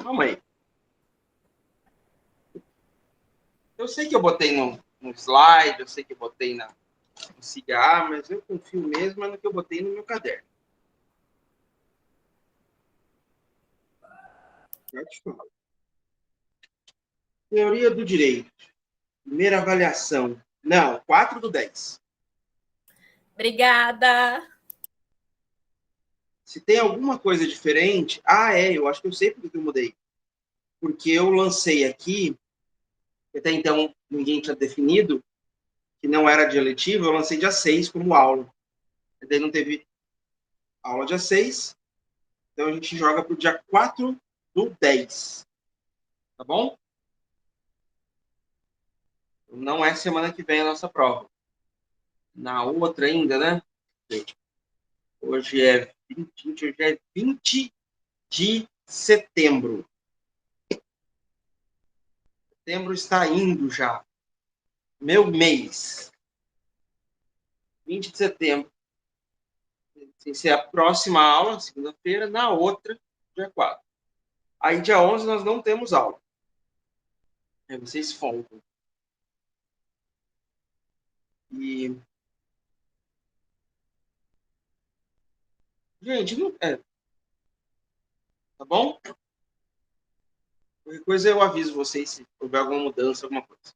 Calma aí. Eu sei que eu botei no slide, eu sei que eu botei no cigarro, mas eu confio mesmo no que eu botei no meu caderno. Já te falo. Teoria do direito. Primeira avaliação. Não, 4/10. Obrigada. Se tem alguma coisa diferente... eu acho que eu sei porque eu mudei. Porque eu lancei aqui, até então ninguém tinha definido, que não era dia letivo, eu lancei dia 6 como aula. E daí não teve aula dia 6, então a gente joga para o dia 4/10. Tá bom? Não é semana que vem a nossa prova. Na outra ainda, né? Hoje é 20 de setembro. Setembro está indo já. Meu mês. 20 de setembro. Sem ser a próxima aula, segunda-feira. Na outra, dia 4. Aí, dia 11, nós não temos aula. Aí vocês folgam. E... Gente, não... Tá bom? Qualquer coisa eu aviso vocês se houver alguma mudança, alguma coisa.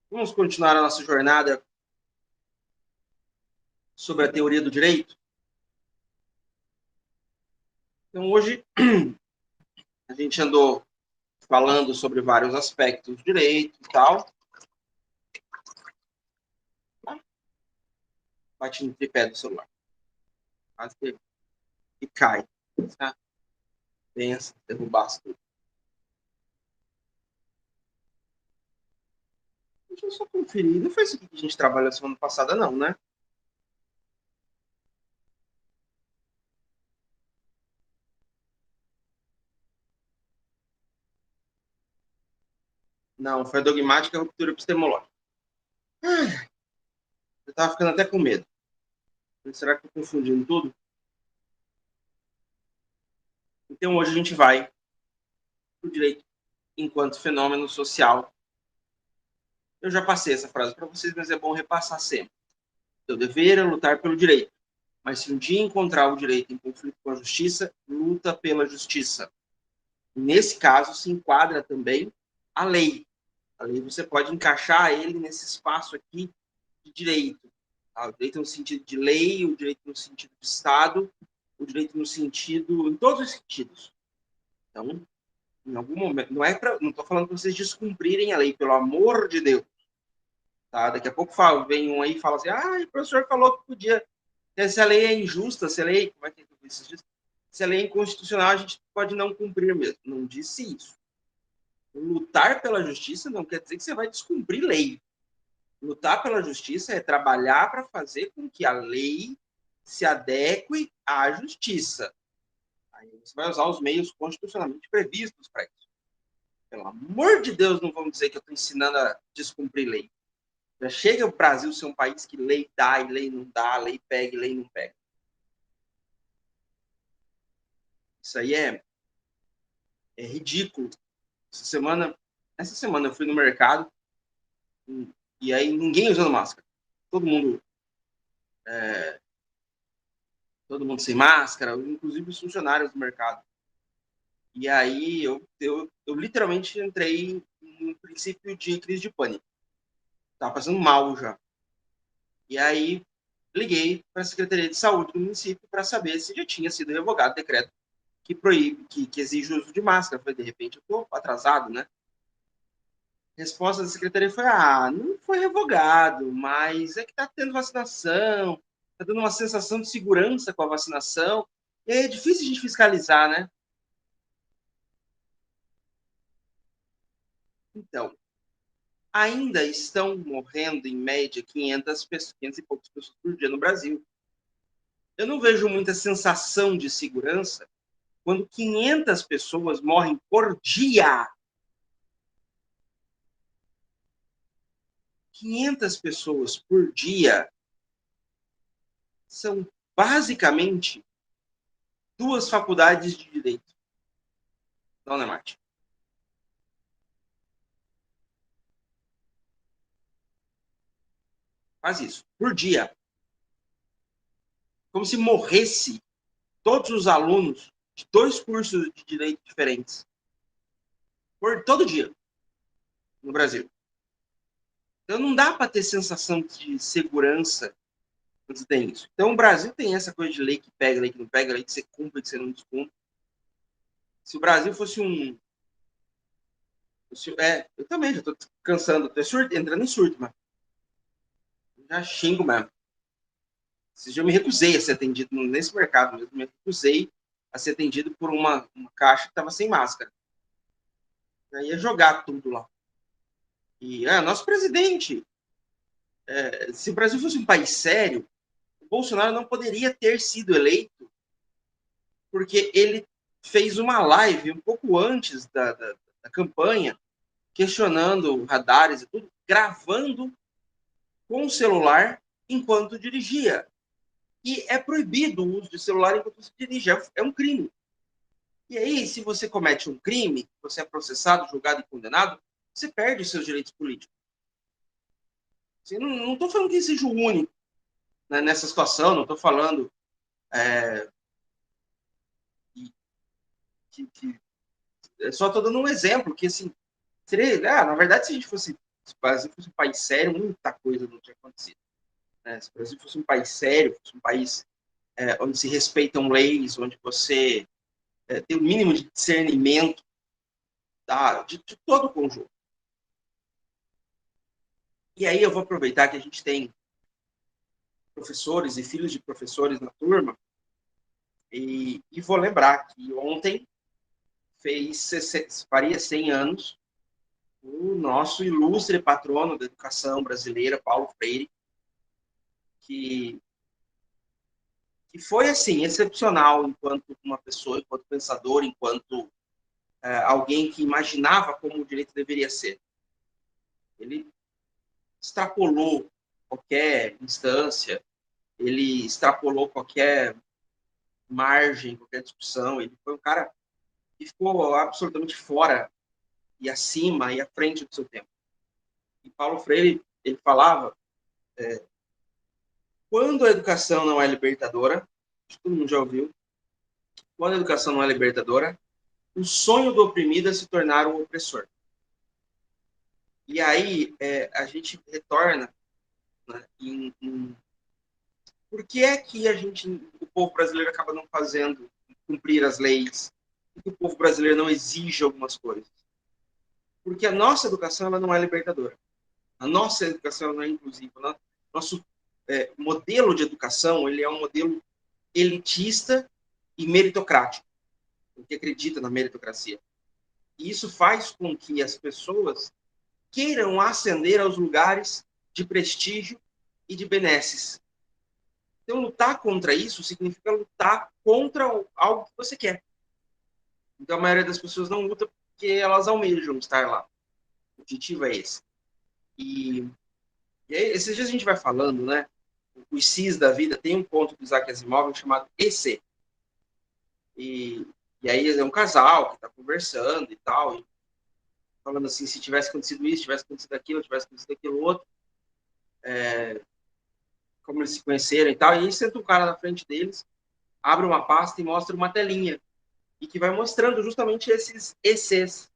Vamos continuar a nossa jornada sobre a teoria do direito? Então, hoje, a gente andou falando sobre vários aspectos do direito e tal. Bate no tripé do celular. Quase que cai. Tá? Pensa, derrubar tudo. Deixa eu só conferir. Não foi isso que a gente trabalhou semana passada, não, né? Não, foi a dogmática e a ruptura epistemológica. Eu tava ficando até com medo. Será que eu tô confundindo tudo? Então, hoje a gente vai para o direito enquanto fenômeno social. Eu já passei essa frase para vocês, mas é bom repassar sempre. Seu dever é lutar pelo direito. Mas se um dia encontrar o direito em conflito com a justiça, luta pela justiça. Nesse caso, se enquadra também a lei. A lei você pode encaixar ele nesse espaço aqui de direito. Tá? O direito no sentido de lei, o direito no sentido de Estado, o direito no sentido, em todos os sentidos. Então, em algum momento, não estou falando para vocês descumprirem a lei, pelo amor de Deus. Tá? Daqui a pouco vem um aí e fala assim, o professor falou que podia, se a lei é injusta, se a lei, como é que eu disse? Se a lei é inconstitucional, a gente pode não cumprir mesmo. Não disse isso. Lutar pela justiça não quer dizer que você vai descumprir lei. Lutar pela justiça é trabalhar para fazer com que a lei se adeque à justiça. Aí você vai usar os meios constitucionalmente previstos para isso. Pelo amor de Deus, não vamos dizer que eu estou ensinando a descumprir lei. Já chega o Brasil ser um país que lei dá e lei não dá, lei pega e lei não pega. Isso aí é ridículo. Essa semana eu fui no mercado e aí ninguém usando máscara. Todo mundo sem máscara, inclusive os funcionários do mercado. E aí eu literalmente entrei em princípio de crise de pânico. Estava passando mal já. E aí liguei para a Secretaria de Saúde do município para saber se já tinha sido revogado o decreto que proíbe, que exige o uso de máscara. Falei, de repente eu estou atrasado, né? A resposta da secretaria foi, não foi revogado, mas é que está tendo vacinação, está dando uma sensação de segurança com a vacinação, e é difícil a gente fiscalizar, né? Então, ainda estão morrendo, em média, 500 e poucas pessoas por dia no Brasil. Eu não vejo muita sensação de segurança quando 500 pessoas morrem por dia. 500 pessoas por dia são basicamente 2 faculdades de direito. Então, né, Marte? Faz isso. Por dia. Como se morresse todos os alunos de 2 cursos de direito diferentes. Por todo dia. No Brasil. Então, não dá para ter sensação de segurança quando tem isso. Então, o Brasil tem essa coisa de lei que pega, lei que não pega, lei que você cumpre, que você não descumpre. Se o Brasil fosse um... eu também já estou cansando, estou entrando em surto, mas já xingo mesmo. Eu me recusei a ser atendido nesse mercado mesmo, me recusei a ser atendido por uma caixa que estava sem máscara. Eu ia jogar tudo lá. E nosso presidente, se o Brasil fosse um país sério, o Bolsonaro não poderia ter sido eleito porque ele fez uma live um pouco antes da campanha, questionando radares e tudo, gravando com o celular enquanto dirigia. E é proibido o uso de celular enquanto se dirige, é um crime. E aí, se você comete um crime, você é processado, julgado e condenado, você perde os seus direitos políticos. Assim, não estou falando que seja o único, né, nessa situação, não estou falando que só estou dando um exemplo, que assim, seria, na verdade, se a gente fosse, se o Brasil fosse um país sério, muita coisa não tinha acontecido. Né? Se o Brasil fosse um país sério, fosse um país onde se respeitam leis, onde você tem o mínimo de discernimento de todo o conjunto. E aí eu vou aproveitar que a gente tem professores e filhos de professores na turma e vou lembrar que ontem faria 100 anos o nosso ilustre patrono da educação brasileira, Paulo Freire, que foi, assim, excepcional enquanto uma pessoa, enquanto pensador, enquanto alguém que imaginava como o direito deveria ser. Ele extrapolou qualquer instância, ele extrapolou qualquer margem, qualquer discussão. Ele foi um cara que ficou absolutamente fora e acima e à frente do seu tempo. E Paulo Freire, ele falava, quando a educação não é libertadora, todo mundo já ouviu, quando a educação não é libertadora, o sonho do oprimido é se tornar um opressor. E aí a gente retorna, né, por que é que o povo brasileiro acaba não fazendo cumprir as leis? Por que o povo brasileiro não exige algumas coisas? Porque a nossa educação ela não é libertadora. A nossa educação não é inclusiva. Nosso modelo de educação ele é um modelo elitista e meritocrático, que acredita na meritocracia. E isso faz com que as pessoas queiram ascender aos lugares de prestígio e de benesses. Então, lutar contra isso significa lutar contra algo que você quer. Então, a maioria das pessoas não luta porque elas almejam estar lá. O objetivo é esse. E esses dias a gente vai falando, né? Os Cis da vida tem um ponto do Isaac Asimov chamado EC. E aí é um casal que está conversando e tal, e falando assim, se tivesse acontecido isso, tivesse acontecido aquilo, tivesse acontecido aquilo outro, como eles se conheceram e tal, e aí senta um cara na frente deles, abre uma pasta e mostra uma telinha, e que vai mostrando justamente esses ECs,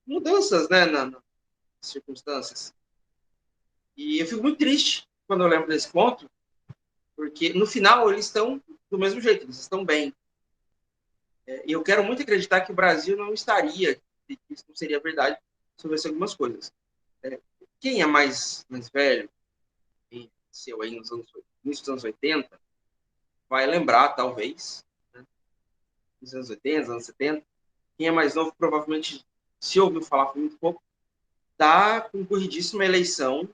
mudanças, né, nas circunstâncias. E eu fico muito triste quando eu lembro desse ponto, porque no final eles estão do mesmo jeito, eles estão bem. E eu quero muito acreditar que o Brasil não estaria, que isso não seria verdade, se houvesse algumas coisas. Quem é mais velho, quem nasceu aí nos início dos anos 80, vai lembrar, talvez, né, nos anos 80, anos 70. Quem é mais novo, provavelmente, se ouviu falar foi muito pouco, da concorridíssima eleição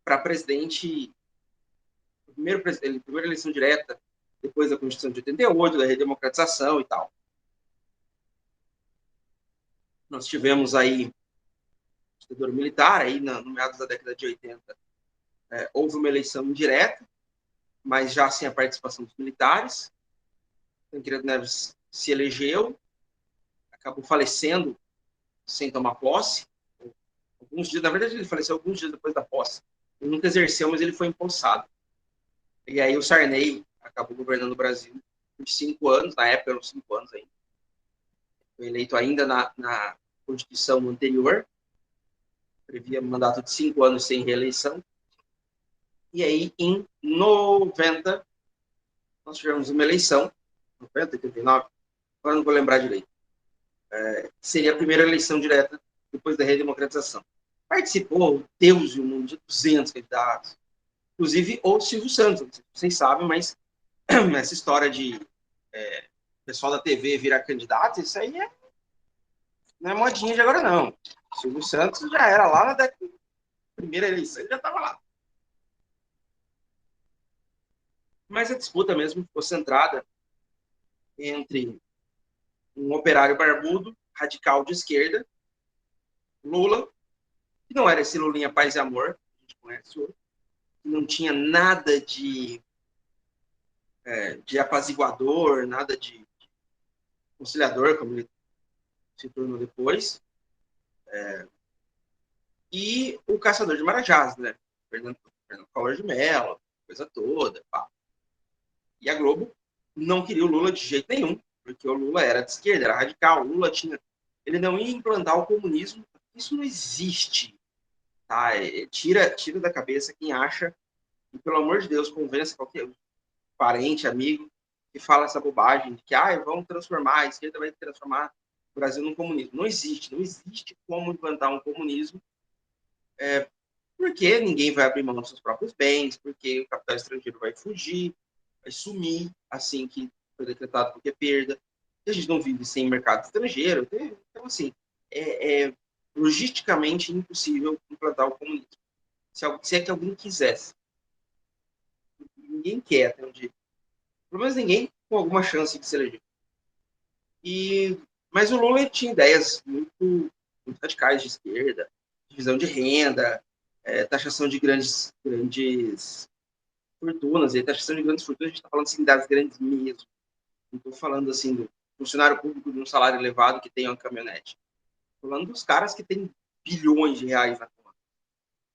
para presidente, primeira eleição direta, depois da Constituição de 88, da redemocratização e tal. Nós tivemos aí ditadura militar, aí no meados da década de 80, houve uma eleição indireta, mas já sem a participação dos militares. Tancredo Neves se elegeu, acabou falecendo sem tomar posse. Alguns dias, na verdade, ele faleceu alguns dias depois da posse. Ele nunca exerceu, mas ele foi empossado. E aí o Sarney acabou governando o Brasil por 5 anos, na época eram 5 anos ainda. Foi eleito ainda na Constituição anterior, previa mandato de 5 anos sem reeleição. E aí, em 90, nós tivemos uma eleição, 90, 89, agora não vou lembrar direito. Seria a primeira eleição direta depois da redemocratização. Participou, Deus e o mundo, de 200 candidatos. Inclusive o Silvio Santos, não sei se vocês sabem, mas essa história de pessoal da TV virar candidato, isso aí não é modinha de agora, não. O Silvio Santos já era lá na primeira eleição, ele já estava lá. Mas a disputa mesmo ficou centrada entre um operário barbudo, radical de esquerda, Lula, que não era esse Lulinha paz e amor, a gente conhece hoje, que não tinha nada de apaziguador, nada de conciliador, como ele se tornou depois, e o caçador de marajás, né? Fernando Collor de Mello, coisa toda, pá. E a Globo não queria o Lula de jeito nenhum, porque o Lula era de esquerda, era radical, o Lula ele não ia implantar o comunismo, isso não existe, tá? Tira da cabeça quem acha, e pelo amor de Deus, convença qualquer parente, amigo, que fala essa bobagem de que vamos transformar, a esquerda vai transformar o Brasil num comunismo. Não existe como implantar um comunismo, porque ninguém vai abrir mão dos seus próprios bens, porque o capital estrangeiro vai fugir, vai sumir assim que foi decretado porque perda. A gente não vive sem mercado estrangeiro, então assim, é logisticamente impossível implantar o comunismo. Se é que alguém quisesse. Ninguém quer, até onde pelo menos ninguém com alguma chance de se eleger. Mas o Lula tinha ideias muito radicais de esquerda, divisão de renda, taxação de grandes fortunas. E taxação de grandes fortunas, a gente está falando assim das grandes mesmo. Não estou falando assim do funcionário público de um salário elevado que tem uma caminhonete. Estou falando dos caras que têm bilhões de reais na conta.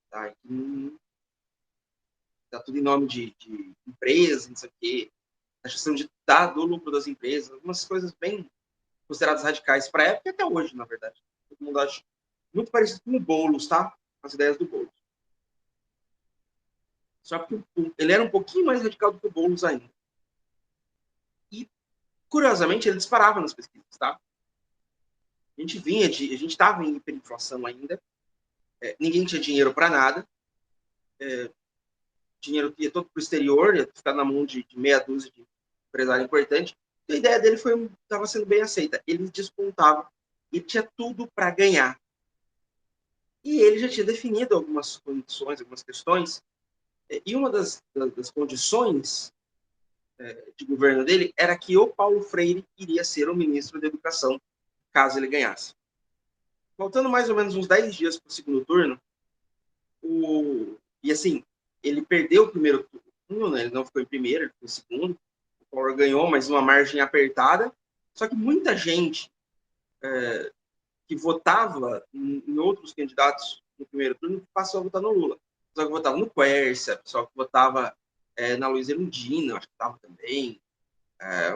Tá? Tá tudo em nome de empresas, não sei o quê. Taxação do lucro das empresas, algumas coisas bem consideradas radicais para a época e até hoje, na verdade. Todo mundo acha muito parecido com o Boulos, tá? As ideias do Boulos. Só que ele era um pouquinho mais radical do que o Boulos ainda. E, curiosamente, ele disparava nas pesquisas, tá? A gente estava em hiperinflação ainda, ninguém tinha dinheiro para nada, dinheiro ia todo para o exterior, ia ficar na mão de meia dúzia de empresário importante. A ideia dele estava sendo bem aceita. Ele despontava e tinha tudo para ganhar. E ele já tinha definido algumas condições, algumas questões, e uma das condições de governo dele era que o Paulo Freire iria ser o ministro da Educação, caso ele ganhasse. Faltando mais ou menos uns 10 dias para o segundo turno, e assim, ele perdeu o primeiro turno, né? Ele não ficou em primeiro, ele ficou em segundo. O Collor ganhou, mas uma margem apertada. Só que muita gente que votava em outros candidatos no primeiro turno passou a votar no Lula. O pessoal que votava no Quércia, o pessoal que votava na Luiza Erundina, acho que estava também.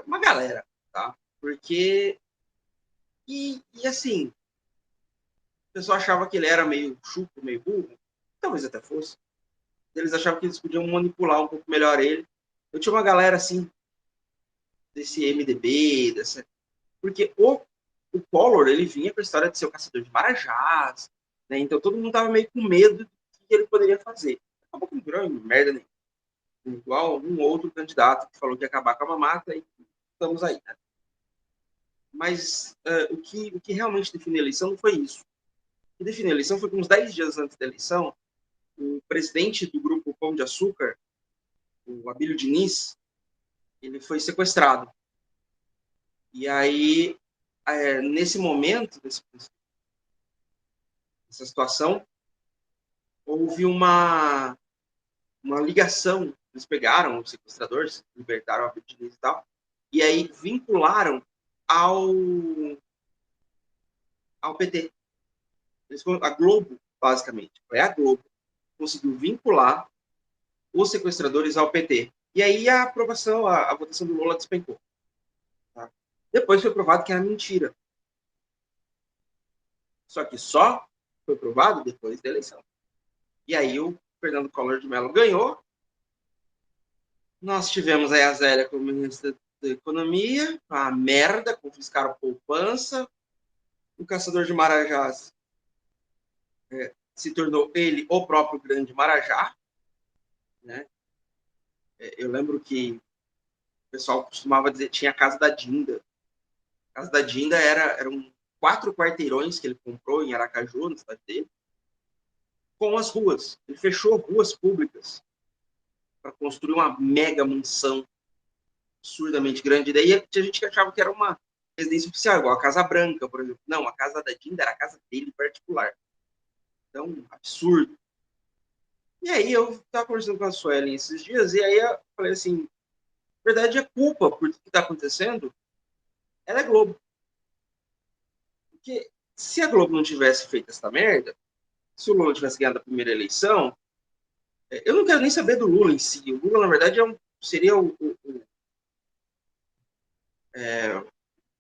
Uma galera, tá? Porque... E assim, o pessoal achava que ele era meio chuco, meio burro. Talvez até fosse. Eles achavam que eles podiam manipular um pouco melhor ele. Eu tinha uma galera, assim, desse MDB, porque o Collor, ele vinha com a história de ser o caçador de marajás, né? Então todo mundo tava meio com medo do que ele poderia fazer. Acabou que não virou merda nenhuma. Igual um outro candidato que falou que ia acabar com a mamata e estamos aí, né? Mas o que realmente definiu a eleição não foi isso. O que definiu a eleição foi que uns 10 dias antes da eleição, o presidente do grupo Pão de Açúcar, o Abílio Diniz, ele foi sequestrado. E aí, nesse momento, nessa situação, houve uma ligação. Eles pegaram os sequestradores, libertaram a Abílio Diniz e tal, e aí vincularam ao PT. A Globo, basicamente, foi a Globo, conseguiu vincular os sequestradores ao PT. E aí a aprovação, a votação do Lula despencou. Tá? Depois foi provado que era mentira. Só que só foi provado depois da eleição. E aí o Fernando Collor de Mello ganhou. Nós tivemos aí a Zélia como ministra da Economia, a merda, confiscaram a poupança. O caçador de Marajás se tornou ele o próprio grande Marajá. Né? Eu lembro que o pessoal costumava dizer que tinha a Casa da Dinda. A Casa da Dinda eram 4 quarteirões que ele comprou em Aracaju, na cidade dele, com as ruas. Ele fechou ruas públicas para construir uma mega mansão absurdamente grande. E daí tinha gente que achava que era uma residência oficial, igual a Casa Branca, por exemplo. Não, a Casa da Dinda era a casa dele particular. Então, absurdo. E aí eu estava conversando com a Suelen esses dias, e aí eu falei assim, na verdade a culpa por tudo que está acontecendo, ela é Globo. Porque se a Globo não tivesse feito essa merda, se o Lula tivesse ganhado a primeira eleição, eu não quero nem saber do Lula em si. O Lula, na verdade, seria o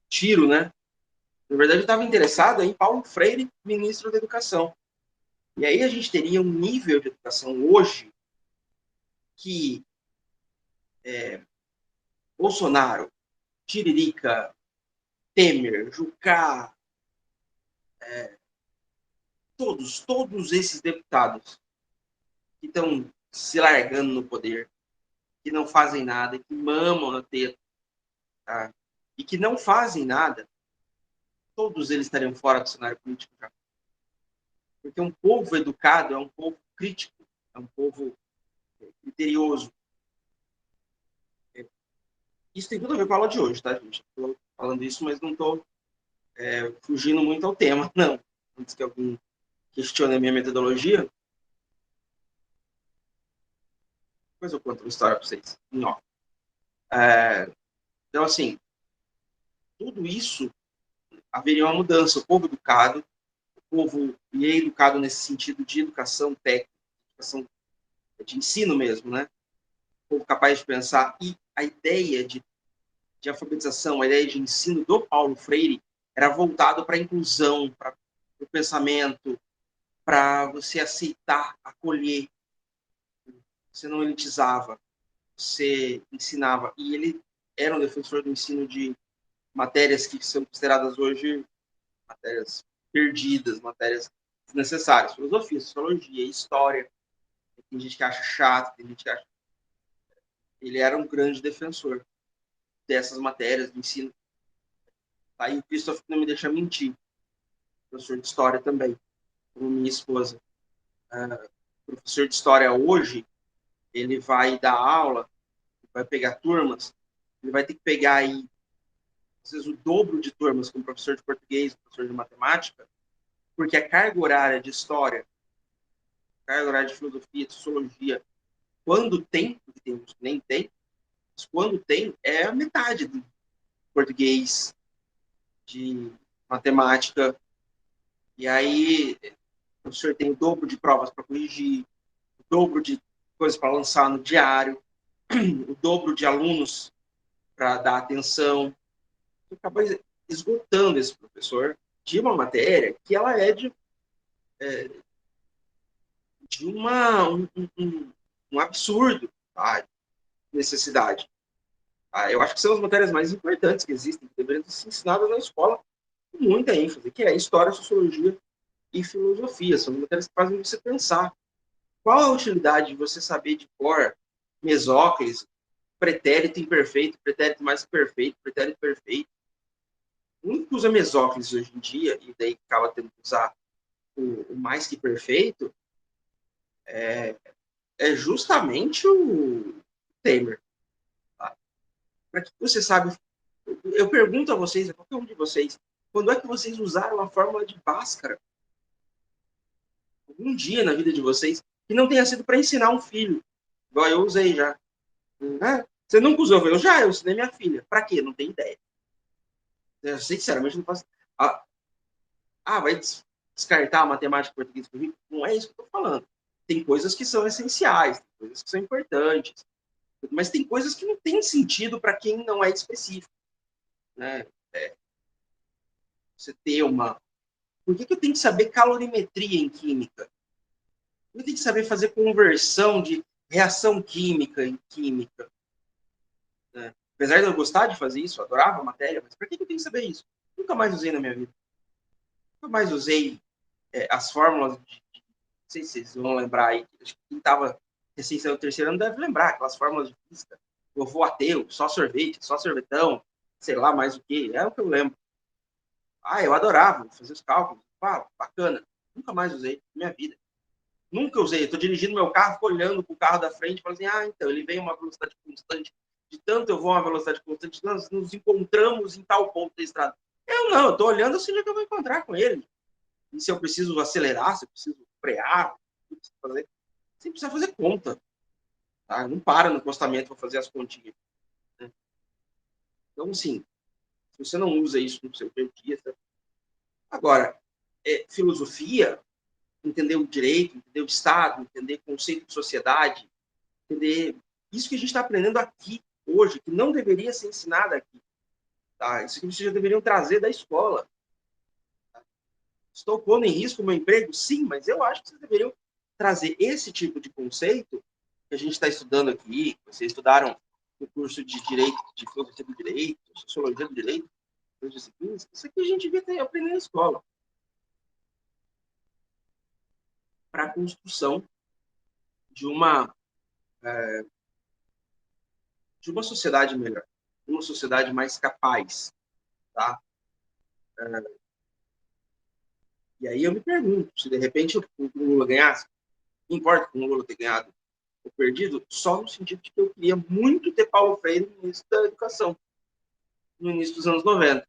tiro, né? Na verdade, eu estava interessado em Paulo Freire, ministro da Educação. E aí a gente teria um nível de educação hoje que Bolsonaro, Tiririca, Temer, Jucá, todos esses deputados que estão se largando no poder, que não fazem nada, que mamam na teta, tá? E que não fazem nada, todos eles estariam fora do cenário político já. Porque um povo educado é um povo crítico, é um povo criterioso. Isso tem tudo a ver com a aula de hoje, tá, gente? Estou falando isso, mas não estou fugindo muito ao tema, não. Antes que alguém questione a minha metodologia, depois eu conto uma história para vocês. Então, assim, tudo isso haveria uma mudança. O povo educado, o povo e é educado nesse sentido de educação técnica, educação de ensino mesmo, né? O povo capaz de pensar. E a ideia de alfabetização, a ideia de ensino do Paulo Freire era voltado para a inclusão, para o pensamento, para você aceitar, acolher. Você não elitizava, você ensinava. E ele era um defensor do ensino de matérias que são consideradas hoje matérias perdidas, matérias desnecessárias. Filosofia, sociologia, história. Tem gente que acha chato, tem gente que acha... Ele era um grande defensor dessas matérias do ensino. Aí o Christoph não me deixa mentir. Professor de história também, como minha esposa. Professor de história hoje, ele vai dar aula, vai pegar turmas, ele vai ter que pegar aí, às vezes, o dobro de turmas como professor de português, professor de matemática, porque a carga horária de história, a carga horária de filosofia, de sociologia, quando tem, porque tem uns que nem tem, mas quando tem, é a metade do português, de matemática, e aí o professor tem o dobro de provas para corrigir, o dobro de coisas para lançar no diário, o dobro de alunos para dar atenção. Acaba esgotando esse professor de uma matéria que ela é de um absurdo, tá? Necessidade. Eu acho que são as matérias mais importantes que existem, que deveriam ser ensinadas na escola com muita ênfase, que é história, sociologia e filosofia. São matérias que fazem você pensar. Qual a utilidade de você saber de cor mesóclise, pretérito imperfeito, pretérito mais que perfeito, pretérito perfeito? O único que usa mesóclise hoje em dia, e daí acaba tendo que usar o mais que perfeito, é justamente o Temer. Tá? Para que você sabe... Eu pergunto a vocês, a qualquer um de vocês, quando é que vocês usaram a fórmula de Bhaskara? Algum dia na vida de vocês que não tenha sido para ensinar um filho, igual eu usei já. Você nunca usou? Eu já, eu ensinei minha filha. Para quê? Não tem ideia. Eu sei, sinceramente, não faço. Vai descartar a matemática, português, não é isso que eu estou falando. Tem coisas que são essenciais, tem coisas que são importantes, mas tem coisas que não têm sentido para quem não é específico, né? Você ter uma... Por que eu tenho que saber calorimetria em química? Eu tenho que saber fazer conversão de reação química em química, né? Apesar de eu gostar de fazer isso, eu adorava a matéria, mas por que eu tenho que saber isso? Nunca mais usei na minha vida. Nunca mais usei as fórmulas não sei se vocês vão lembrar aí, acho que quem estava recém saindo do terceiro ano deve lembrar, aquelas fórmulas de física. Eu vou ateu, só sorvete, só sorvetão, sei lá mais o que, é o que eu lembro. Eu adorava fazer os cálculos, bacana. Nunca mais usei na minha vida. Nunca usei. Estou dirigindo meu carro, fico olhando para o carro da frente e falo assim, então, ele vem a uma velocidade constante, de tanto eu vou a uma velocidade constante, nós nos encontramos em tal ponto da estrada. Eu não, eu estou olhando assim que eu vou encontrar com ele. E se eu preciso acelerar, se eu preciso frear, o que eu preciso fazer? Sem precisar fazer conta. Tá? Não para no acostamento para fazer as continhas. Né? Então, assim, se você não usa isso no seu dia a dia... Tá? Agora, filosofia, entender o direito, entender o Estado, entender o conceito de sociedade, entender isso que a gente está aprendendo aqui, hoje, que não deveria ser ensinado aqui. Tá? Isso que vocês já deveriam trazer da escola. Tá? Estou pondo em risco o meu emprego? Sim, mas eu acho que vocês deveriam trazer esse tipo de conceito que a gente está estudando aqui, que vocês estudaram no curso de Direito, de Filosofia do Direito, Sociologia do Direito, disciplinas, isso aqui a gente devia aprender na escola. Para a construção de uma sociedade melhor, uma sociedade mais capaz, tá? E aí eu me pergunto, se de repente o Lula ganhasse, não importa com o Lula ter ganhado ou perdido, só no sentido de que eu queria muito ter Paulo Freire no início da educação, no início dos anos 90.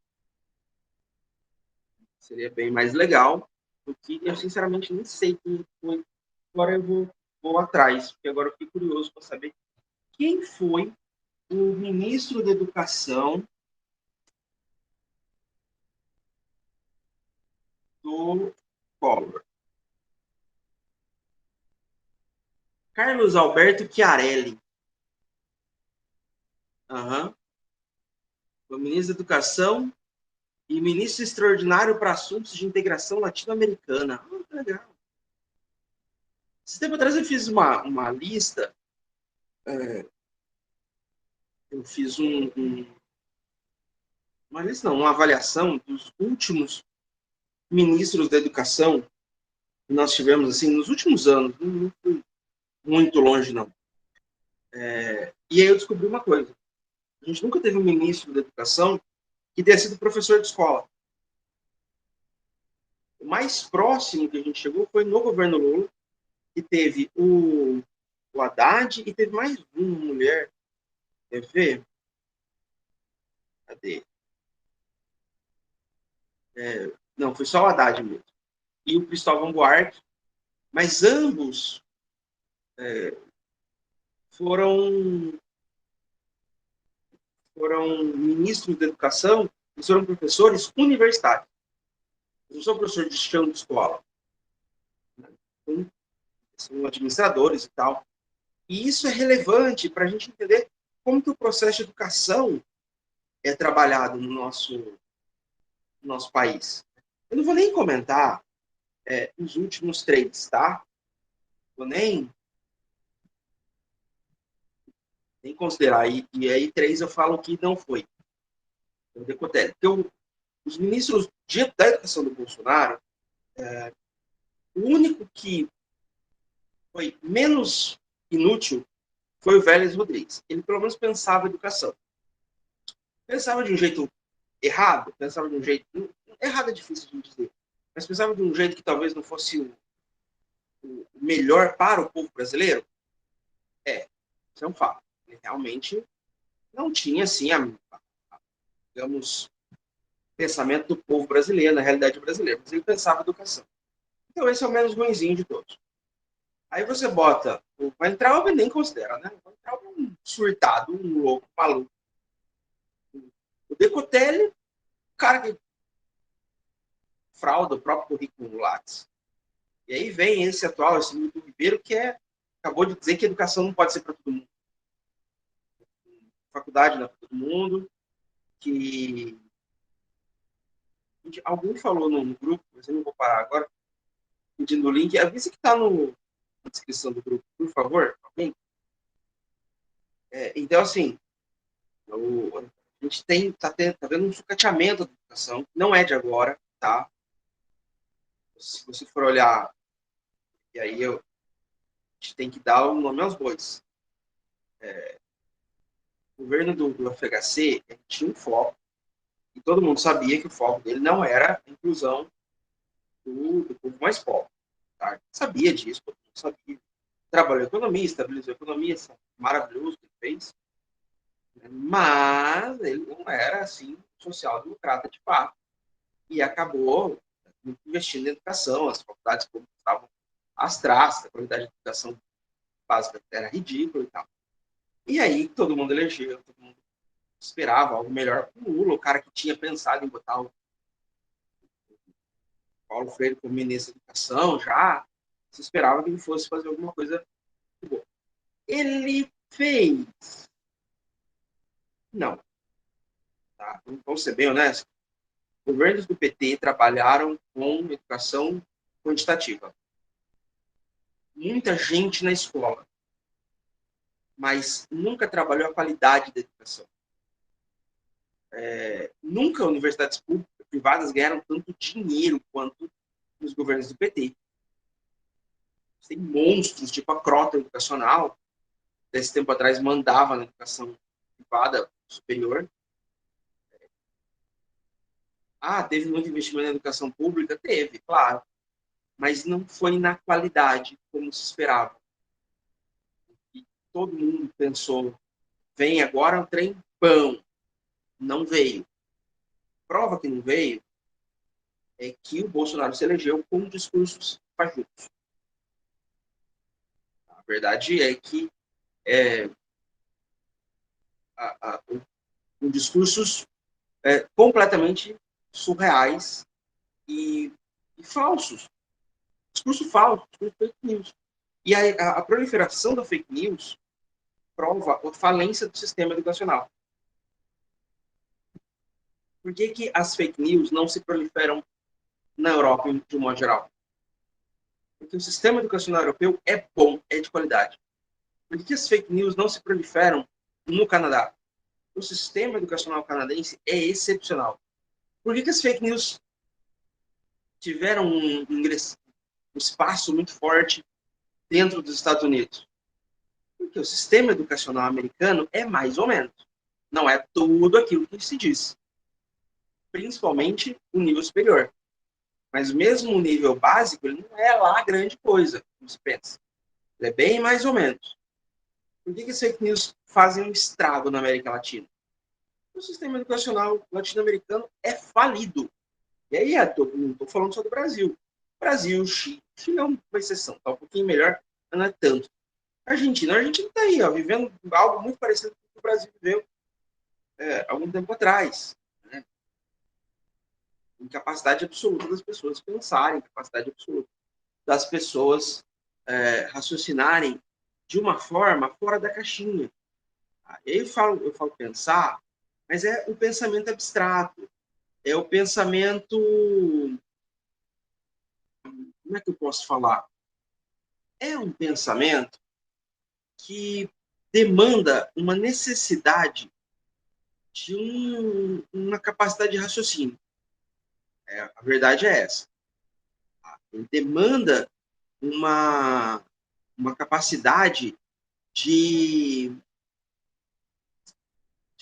Seria bem mais legal do que eu, sinceramente, nem sei quem foi. Agora eu vou atrás, porque agora eu fiquei curioso para saber quem foi o ministro da Educação do Collor. Carlos Alberto Chiarelli. Uhum. Foi ministro da Educação e ministro extraordinário para assuntos de integração latino-americana. Que legal. Esse tempo atrás eu fiz uma lista. Eu fiz uma lista, não, uma avaliação dos últimos ministros da educação que nós tivemos assim nos últimos anos. Não fui muito longe, não. E aí eu descobri uma coisa. A gente nunca teve um ministro da educação que tenha sido professor de escola. O mais próximo que a gente chegou foi no governo Lula, que teve o Haddad e teve mais uma mulher. Quer ver? Cadê? Não, foi só o Haddad mesmo. E o Cristóvão Buarque. Mas ambos foram ministros da educação e foram professores universitários. Eu não sou professor de chão de escola. Então, são administradores e tal. E isso é relevante para a gente entender como que o processo de educação é trabalhado no nosso país. Eu não vou nem comentar os últimos 3, tá? Vou nem considerar. E aí 3 eu falo que não foi. Porque os ministros da educação do Bolsonaro, o único que foi menos inútil foi o Vélez Rodrigues. Ele pelo menos pensava em educação. Pensava de um jeito errado, pensava de um jeito... Errado é difícil de dizer, mas pensava de um jeito que talvez não fosse o melhor para o povo brasileiro. Isso é um fato. Ele realmente não tinha, assim, digamos, pensamento do povo brasileiro, na realidade brasileira, mas ele pensava em educação. Então esse é o menos ruinzinho de todos. Aí você bota, vai entrar o nem considera, né? Vai entrar um surtado, um louco, maluco. O Decotelli, cara que frauda o próprio currículo Lattes. E aí vem esse atual, esse Milton Ribeiro, que acabou de dizer que a educação não pode ser para todo mundo. Faculdade não é para todo mundo, que alguém falou no grupo, mas eu não vou parar agora, pedindo o link, avisa que está na descrição do grupo, por favor, alguém. Então, assim, a gente tá vendo um sucateamento da educação, não é de agora, tá? Se você for olhar, e aí a gente tem que dar o nome aos bois. O governo do FHC tinha um foco, e todo mundo sabia que o foco dele não era a inclusão do povo mais pobre. Tá? Sabia disso, todo mundo sabia. Trabalhou em economia, estabilizou a economia, maravilhoso que ele fez, né? Mas ele não era, assim, social-democrata de fato. E acabou investindo em educação, as faculdades públicas estavam às traças, a qualidade de educação básica era ridícula e tal. E aí todo mundo elegeu, todo mundo esperava algo melhor para o Lula, o cara que tinha pensado em botar o Paulo Freire como ministro da Educação já, se esperava que ele fosse fazer alguma coisa boa. Ele fez. Não. Tá? Vamos ser bem honestos. Governos do PT trabalharam com educação quantitativa. Muita gente na escola, mas nunca trabalhou a qualidade da educação. Nunca universidades públicas, privadas ganharam tanto dinheiro quanto nos governos do PT. Tem monstros, tipo a Crota Educacional, desse tempo atrás mandava na educação privada superior. Teve muito investimento na educação pública? Teve, claro. Mas não foi na qualidade como se esperava. E todo mundo pensou, vem agora um trem pão. Não veio. Prova que não veio é que o Bolsonaro se elegeu com discursos fajutos. A verdade é que com discursos completamente surreais e falsos. Discurso falso, discurso fake news. E a proliferação da fake news prova a falência do sistema educacional. Por que as fake news não se proliferam na Europa, de um modo geral? Porque o sistema educacional europeu é bom, é de qualidade. Por que as fake news não se proliferam no Canadá? O sistema educacional canadense é excepcional. Por que as fake news tiveram um espaço muito forte dentro dos Estados Unidos? Porque o sistema educacional americano é mais ou menos. Não é tudo aquilo que se diz. Principalmente o nível superior. Mas mesmo o nível básico, ele não é lá grande coisa, como se pensa. Ele é bem mais ou menos. Por que as fake news fazem um estrago na América Latina? O sistema educacional latino-americano é falido. E aí, não estou falando só do Brasil. Brasil, Chile é uma exceção, está um pouquinho melhor, mas não é tanto. A Argentina está aí, ó, vivendo algo muito parecido com o que o Brasil viveu algum tempo atrás. Né? Incapacidade absoluta das pessoas pensarem, incapacidade absoluta das pessoas raciocinarem de uma forma fora da caixinha. Eu falo pensar, mas é o pensamento abstrato, é o pensamento... Como é que eu posso falar? É um pensamento que demanda uma necessidade de uma capacidade de raciocínio. A verdade é essa. Ele demanda uma capacidade de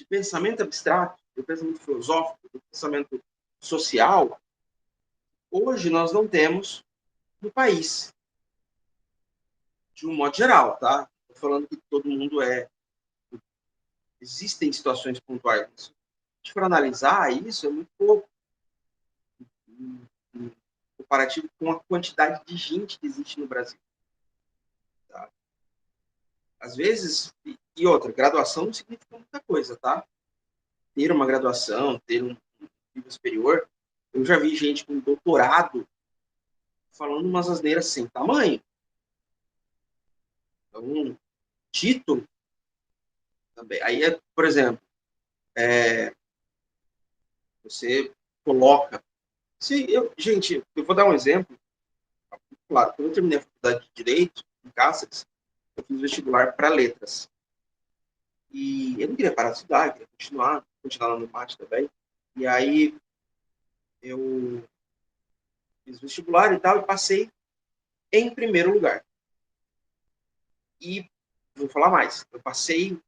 pensamento abstrato, de pensamento filosófico, de pensamento social. Hoje nós não temos no país, de um modo geral, tá? Estou falando que todo mundo existem situações pontuais. Se a gente for analisar isso, é muito pouco em comparativo com a quantidade de gente que existe no Brasil. Tá? Às vezes, e outra, graduação não significa muita coisa, tá? Ter uma graduação, ter nível superior, eu já vi gente com doutorado falando umas asneiras sem tamanho. Então, título também. Aí, por exemplo, você coloca... Gente, eu vou dar um exemplo. Claro, quando eu terminei a faculdade de Direito, em Cáceres, eu fiz vestibular para letras. E eu não queria parar de estudar, eu queria continuar lá no MAT também. E aí eu fiz vestibular e tal, e passei em primeiro lugar. E vou falar mais, eu passei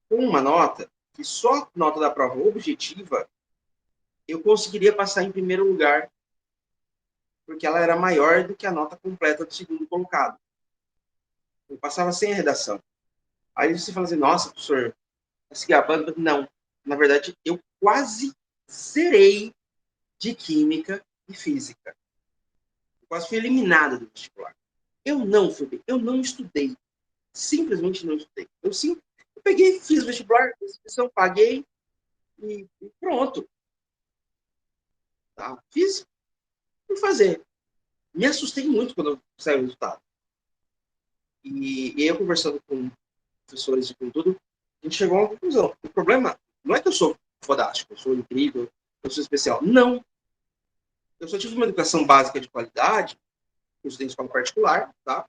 com uma nota que só nota da prova objetiva eu conseguiria passar em primeiro lugar, porque ela era maior do que a nota completa do segundo colocado. Eu passava sem a redação. Aí você fala assim, nossa, professor, tá se gabando? Não. Na verdade, eu quase zerei de química e física. Eu quase fui eliminado do vestibular. Eu não fui bem, eu não estudei. Simplesmente não estudei. Eu peguei, fiz vestibular, fiz inscrição, paguei e pronto. Tá? Fiz por fazer. Me assustei muito quando saiu o resultado. E eu conversando com professores e com tudo, a gente chegou a uma conclusão. O problema não é que eu sou fodástico, eu sou incrível, eu sou especial. Não. Eu só tive uma educação básica de qualidade, eu estudei em escola particular, tá?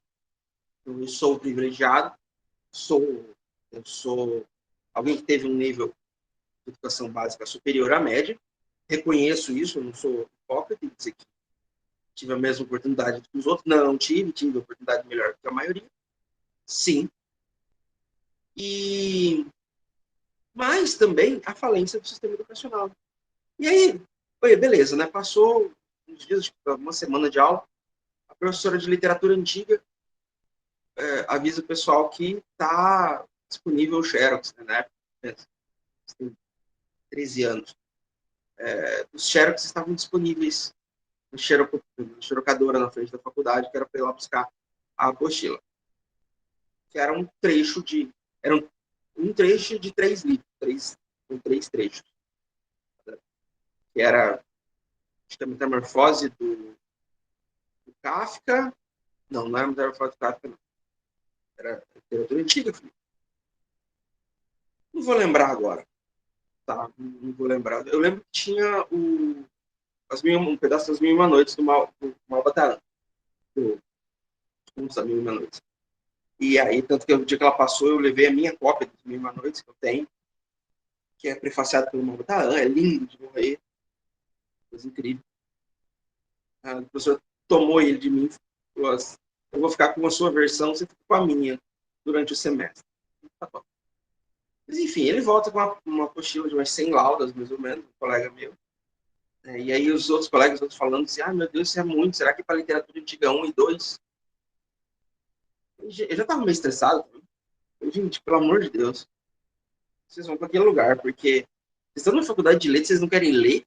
Eu sou privilegiado, eu sou alguém que teve um nível de educação básica superior à média. Reconheço isso, eu não sou hipócrita, dizer que tive a mesma oportunidade que os outros. Não, tive oportunidade melhor que a maioria. Sim. Mas também a falência do sistema educacional. E aí, beleza, né? Passou uns dias, uma semana de aula, a professora de literatura antiga avisa o pessoal que está disponível o Xerox, né? Tem 13 anos. Os Xerox estavam disponíveis na xerocadora na frente da faculdade, que era para ir lá buscar a apostila. Que era um trecho de... Era um trecho de 3 livros, com 3 trechos. Que era a Metamorfose do Kafka. Não era Metamorfose do Kafka, não. Era literatura antiga, filho. Não vou lembrar agora. Tá, não vou lembrar. Eu lembro que tinha um pedaço das Mil e Uma Noites do Malbataan. Do Contos das Mil e Uma Noites. E aí, tanto que o dia que ela passou, eu levei a minha cópia das Mil e Uma Noites, que eu tenho, que é prefaciado pelo Malbataan. É lindo de morrer. Coisa incrível. A professora tomou ele de mim. Falou assim, eu vou ficar com a sua versão, você fica com a minha durante o semestre. Tá bom. Mas, enfim, ele volta com uma apostila de umas 100 laudas, mais ou menos, um colega meu. E aí os outros colegas estão falando assim, meu Deus, isso é muito, será que para literatura antiga 1 e 2? Eu já estava meio estressado. Gente, pelo amor de Deus, vocês vão para aquele lugar, porque vocês estão na faculdade de letras, vocês não querem ler?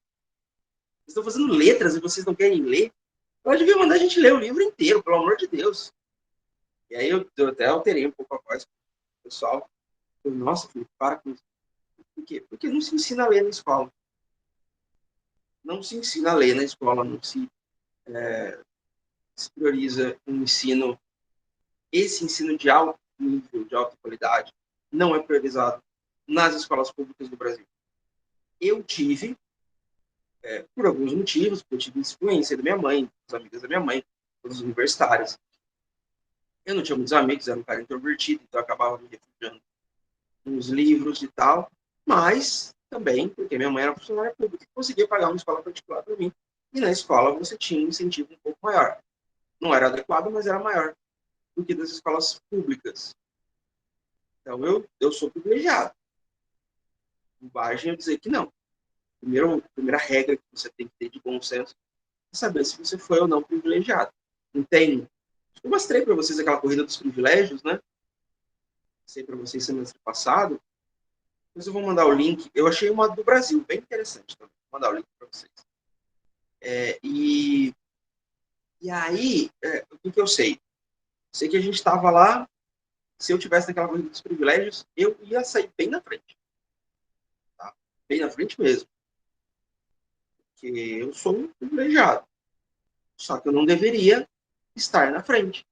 Vocês estão fazendo letras e vocês não querem ler? Ela devia mandar a gente ler o livro inteiro, pelo amor de Deus. E aí eu até alterei um pouco a voz pro pessoal. Nossa, Felipe, para com isso. Por quê? Porque não se ensina a ler na escola. Não se ensina a ler na escola, não se prioriza um ensino. Esse ensino de alto nível, de alta qualidade, não é priorizado nas escolas públicas do Brasil. Eu tive, por alguns motivos, porque eu tive influência da minha mãe, das amigas da minha mãe, todos universitários. Eu não tinha muitos amigos, era um cara introvertido, então eu acabava me refugiando nos livros e tal, mas também porque minha mãe era funcionária pública e conseguia pagar uma escola particular para mim. E na escola você tinha um incentivo um pouco maior. Não era adequado, mas era maior do que das escolas públicas. Então eu sou privilegiado. Bobagem eu dizer que não. Primeira regra que você tem que ter de bom senso é saber se você foi ou não privilegiado. Não tem... Eu mostrei para vocês aquela corrida dos privilégios, né? Sei para vocês semestre passado. Mas eu vou mandar o link. Eu achei uma do Brasil, bem interessante também. Vou mandar o link para vocês. E aí, o que eu sei? Sei que a gente estava lá. Se eu tivesse naquela corrida dos privilégios, eu ia sair bem na frente. Tá? Bem na frente mesmo. porque eu sou um privilegiado. Só que eu não deveria estar na frente,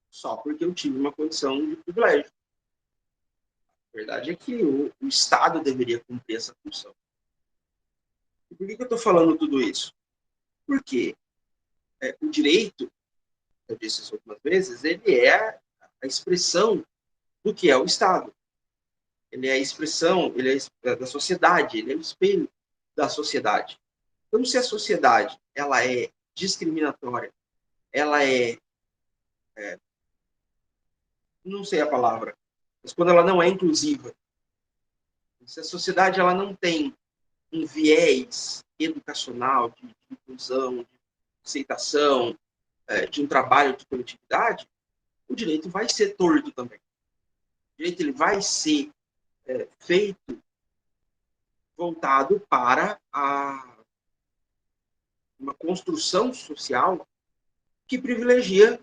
só porque eu tive uma condição de privilégio. A verdade é que o Estado deveria cumprir essa função. E por que eu estou falando tudo isso? Porque o direito, eu disse isso algumas vezes, ele é a expressão do que é o Estado. Ele é a expressão, ele é da sociedade, ele é o espelho da sociedade. Então, se a sociedade ela é discriminatória, ela não sei a palavra, mas quando ela não é inclusiva, se a sociedade ela não tem um viés educacional, de inclusão, de aceitação, de um trabalho de coletividade, o direito vai ser torto também. O direito ele vai ser feito voltado para uma construção social que privilegia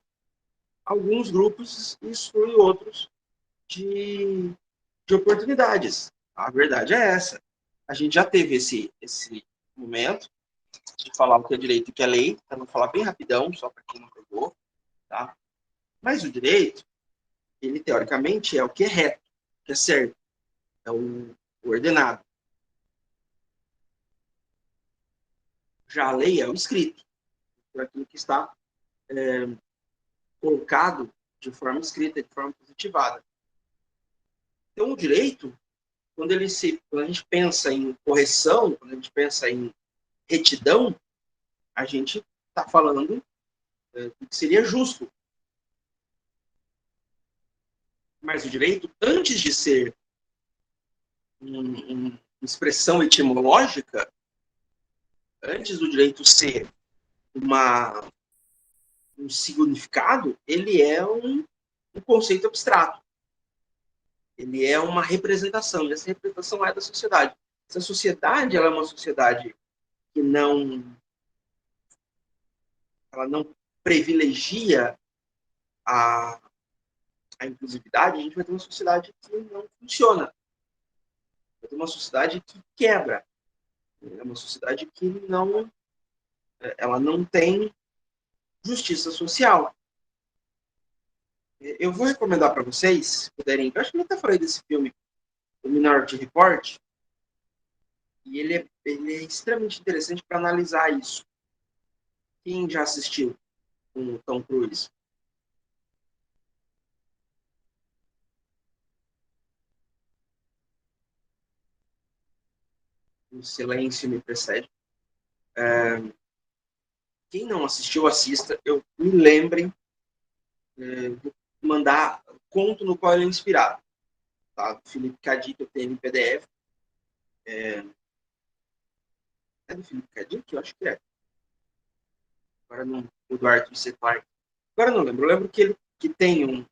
alguns grupos e exclui outros de oportunidades. A verdade é essa. A gente já teve esse momento de falar o que é direito e o que é lei, para não falar bem rapidão, só para quem não pegou, tá? Mas o direito, ele teoricamente é o que é reto, o que é certo, é o ordenado. Já a lei é o escrito, por aquilo que está colocado de forma escrita, de forma positivada. Então, o direito, quando a gente pensa em correção, quando a gente pensa em retidão, a gente está falando do que seria justo. Mas o direito, antes de ser uma expressão etimológica, antes do direito ser um significado, ele é um conceito abstrato. Ele é uma representação, e essa representação é da sociedade. Se a sociedade ela é uma sociedade que ela não privilegia a, a inclusividade, a gente vai ter uma sociedade que não funciona. Vai ter uma sociedade que quebra. É uma sociedade que ela não tem justiça social. Eu vou recomendar para vocês, se puderem, eu acho que eu até falei desse filme, o Minority Report, e ele é extremamente interessante para analisar isso. Quem já assistiu com o Tom Cruise? O Silêncio Me Precede. Quem não assistiu, assista. Eu me lembrem, vou mandar conto no qual ele é inspirado. Tá? Do Philip K. Dick, eu tenho em PDF. É do Philip K. Dick? Eu acho que é. Agora não. O Duarte C. Clarke. Agora não lembro. Eu lembro que ele que tem um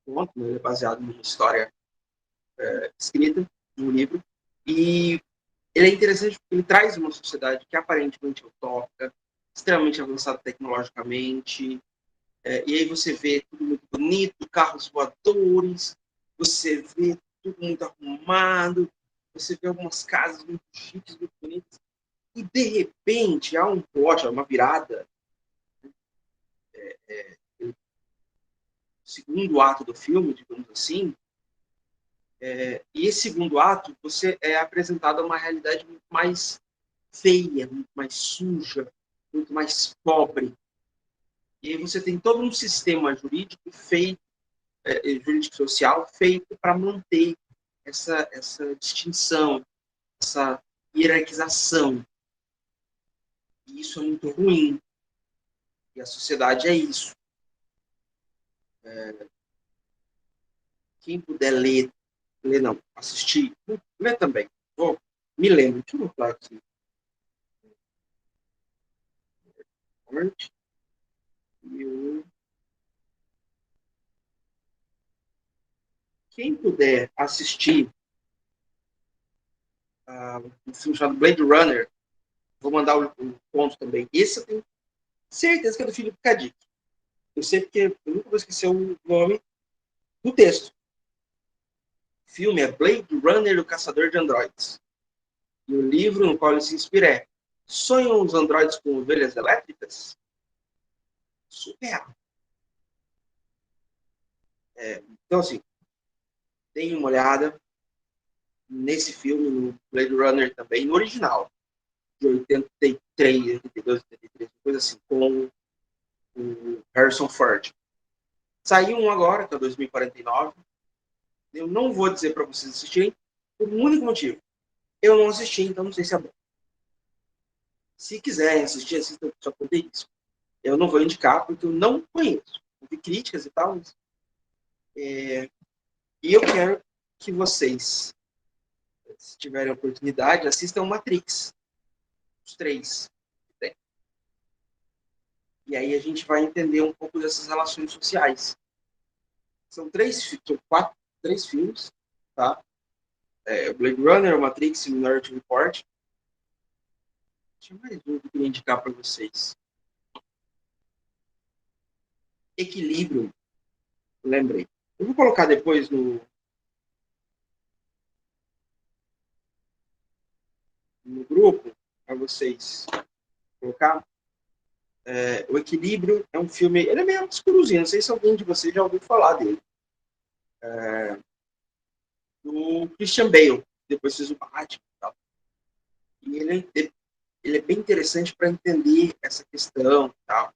conto, né? Ele é baseado numa história escrita, num livro. E ele é interessante porque ele traz uma sociedade que aparentemente é utópica, extremamente avançada tecnologicamente, e aí você vê tudo muito bonito, carros voadores, você vê tudo muito arrumado, você vê algumas casas muito chiques, muito bonitas, e de repente há um plot, uma virada, o segundo ato do filme, digamos assim, e esse segundo ato você é apresentado a uma realidade muito mais feia, muito mais suja, muito mais pobre. E aí você tem todo um sistema jurídico feito, jurídico social feito para manter essa distinção, essa hierarquização. E isso é muito ruim. E a sociedade é isso. Quem puder ler não, assistir, ler também. Oh, me lembro, deixa eu botar aqui. Quem puder assistir um filme chamado Blade Runner, vou mandar o ponto também. Esse eu tenho certeza que é do Philip K. Dick. Eu sei porque eu nunca vou esquecer o nome do texto. O filme é Blade Runner, o Caçador de Androides. E o livro no qual ele se inspira é Sonham os androides com ovelhas elétricas? Surreal. Então, assim, deem uma olhada nesse filme, no Blade Runner também, no original, de 83, 82, 83, coisa assim, com o Harrison Ford. Saiu um agora, que é 2049. Eu não vou dizer para vocês assistirem, por um único motivo. Eu não assisti, então não sei se é bom. Se quiserem assistir, assistam, só contei isso. Eu não vou indicar, porque eu não conheço. Eu vi críticas e tal, mas, e eu quero que vocês, se tiverem oportunidade, assistam Matrix. Os três. E aí a gente vai entender um pouco dessas relações sociais. São três filmes, tá? Blade Runner, Matrix e Minority Report. Tinha mais um que eu queria indicar para vocês. Equilíbrio, lembrei. Eu vou colocar depois no grupo, para vocês colocar. O Equilíbrio é um filme, ele é meio obscurozinho, não sei se alguém de vocês já ouviu falar dele. Do Christian Bale, depois fez o Batman e tal. E ele é bem interessante para entender essa questão, tal,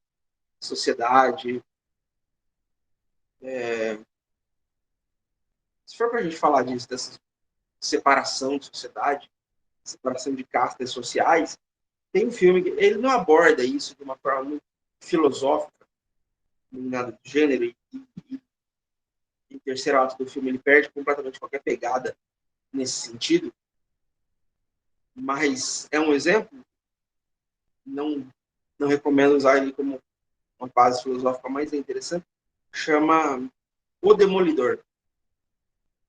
sociedade. Se for para a gente falar disso, dessa separação de sociedade, separação de castas sociais, tem um filme que ele não aborda isso de uma forma muito filosófica, nem nada do gênero, e em terceiro ato do filme ele perde completamente qualquer pegada nesse sentido, mas é um exemplo, não, não recomendo usar ele como uma base filosófica, mas é interessante, chama O Demolidor,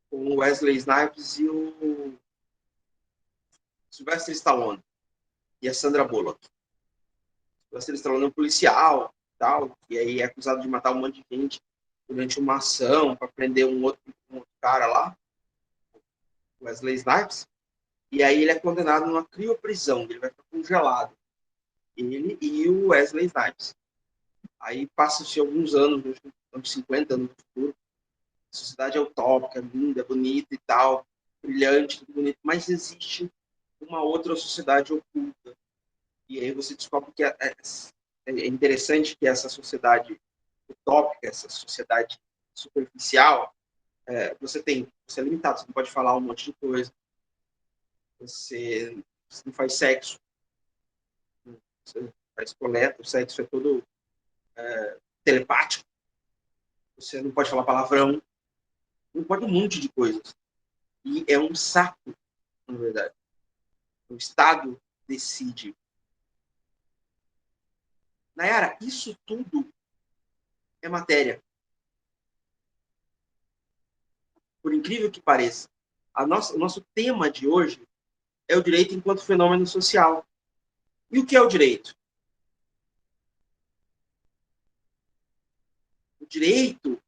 com o Wesley Snipes e o Sylvester Stallone e a Sandra Bullock. O Sylvester Stallone é um policial, tal, e aí é acusado de matar um monte de gente durante uma ação para prender um outro cara lá, Wesley Snipes, e aí ele é condenado numa crioprisão, ele vai ficar congelado. Ele e o Wesley Snipes. Aí passa-se alguns anos, uns 50 anos no futuro, a sociedade é utópica, linda, bonita e tal, brilhante, tudo bonito, mas existe uma outra sociedade oculta. E aí você descobre que é interessante que essa sociedade utópica, essa sociedade superficial, você é limitado, você não pode falar um monte de coisa, você não faz sexo, você faz coleta, o sexo é todo telepático, você não pode falar palavrão, não pode um monte de coisas. E é um saco, na verdade. O Estado decide. Nayara, isso tudo é matéria. Por incrível que pareça. O nosso tema de hoje é o direito enquanto fenômeno social. E o que é o direito? O direito,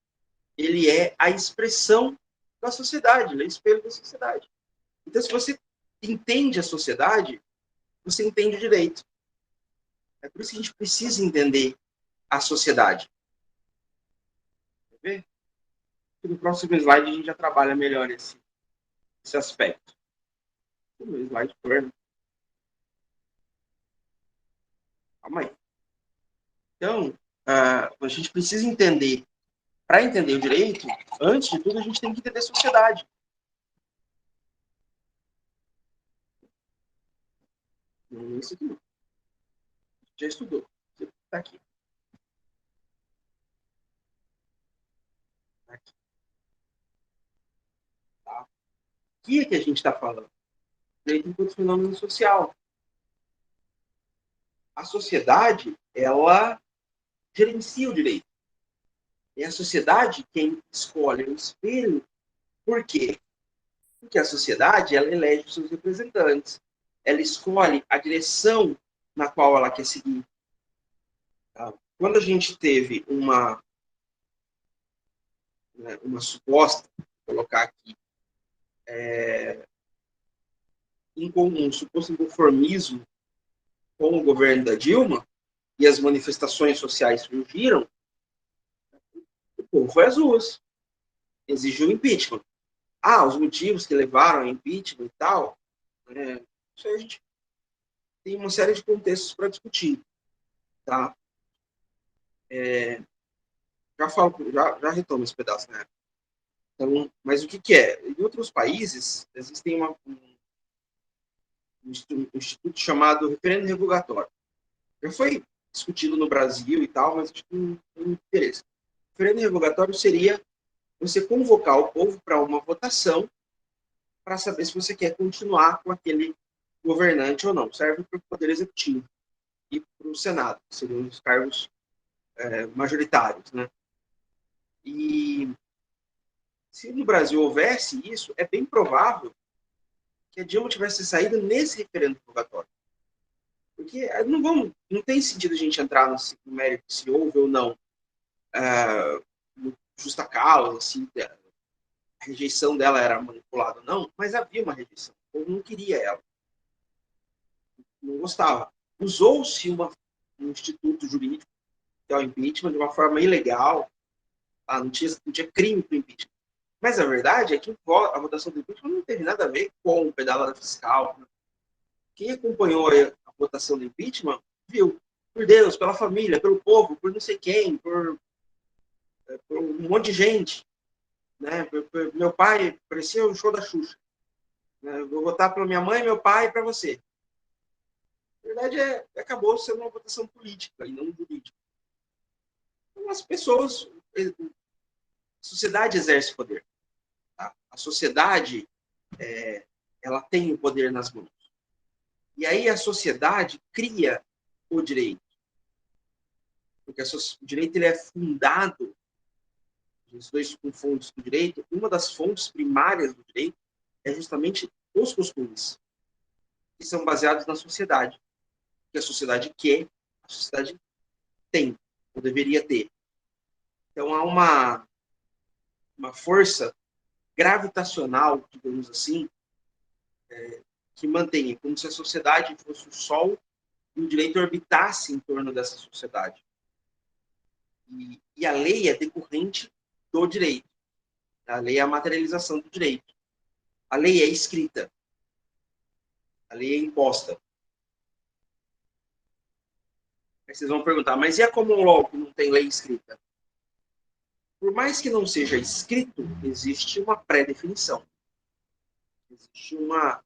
ele é a expressão da sociedade, ele é o espelho da sociedade. Então, se você entende a sociedade, você entende o direito. É por isso que a gente precisa entender a sociedade. Quer ver? No próximo slide a gente já trabalha melhor esse aspecto. O slide for, né? Calma aí. Então, a gente precisa entender, para entender o direito, antes de tudo, a gente tem que entender a sociedade. Não é isso aqui não. Já estudou. Você está aqui. Tá aqui. Tá? O que é que a gente está falando? Direito enquanto fenômeno social. A sociedade, ela gerencia o direito. É a sociedade quem escolhe o espelho. Por quê? Porque a sociedade, ela elege os seus representantes. Ela escolhe a direção na qual ela quer seguir. Tá? Quando a gente teve uma suposta, vou colocar aqui, um suposto inconformismo com o governo da Dilma, e as manifestações sociais surgiram, o povo foi às ruas, exigiu o impeachment. Os motivos que levaram ao impeachment e tal, isso aí a gente tem uma série de contextos para discutir, tá? Já retomo esse pedaço, né? Então, mas o que é? Em outros países, existem um instituto chamado referendo revogatório. Já foi discutido no Brasil e tal, mas acho que não tem interesse. O referendo revogatório seria você convocar o povo para uma votação para saber se você quer continuar com aquele governante ou não. Serve para o Poder Executivo e para o Senado, que seriam os cargos majoritários, né? E se no Brasil houvesse isso, é bem provável que a Dilma tivesse saído nesse referendo revogatório. Porque não tem sentido a gente entrar no mérito se houve ou não justa causa, se a rejeição dela era manipulada ou não, mas havia uma rejeição. O povo não queria ela, não gostava. Usou-se um instituto jurídico, que é o impeachment, de uma forma ilegal. Não tinha crime para o impeachment. Mas a verdade é que a votação do impeachment não teve nada a ver com o pedalada fiscal. Quem acompanhou a votação do impeachment viu, por Deus, pela família, pelo povo, por não sei quem, por um monte de gente. Né? Meu pai parecia o show da Xuxa. Né? Vou votar pela minha mãe, meu pai e para você. Na verdade, acabou sendo uma votação política e não jurídica. Então, as pessoas, a sociedade exerce poder. Tá? A sociedade, ela tem o poder nas mãos. E aí a sociedade cria o direito. Porque o direito ele é fundado, os dois fontes do direito, uma das fontes primárias do direito é justamente os costumes, que são baseados na sociedade. Que a sociedade quer, a sociedade tem, ou deveria ter. Então há uma força gravitacional, digamos assim, que mantém, como se a sociedade fosse o Sol e o direito orbitasse em torno dessa sociedade. E a lei é decorrente do direito. A lei é a materialização do direito. A lei é escrita. A lei é imposta. Aí vocês vão perguntar, mas e a common law que não tem lei escrita? Por mais que não seja escrito, existe uma pré-definição. Existe uma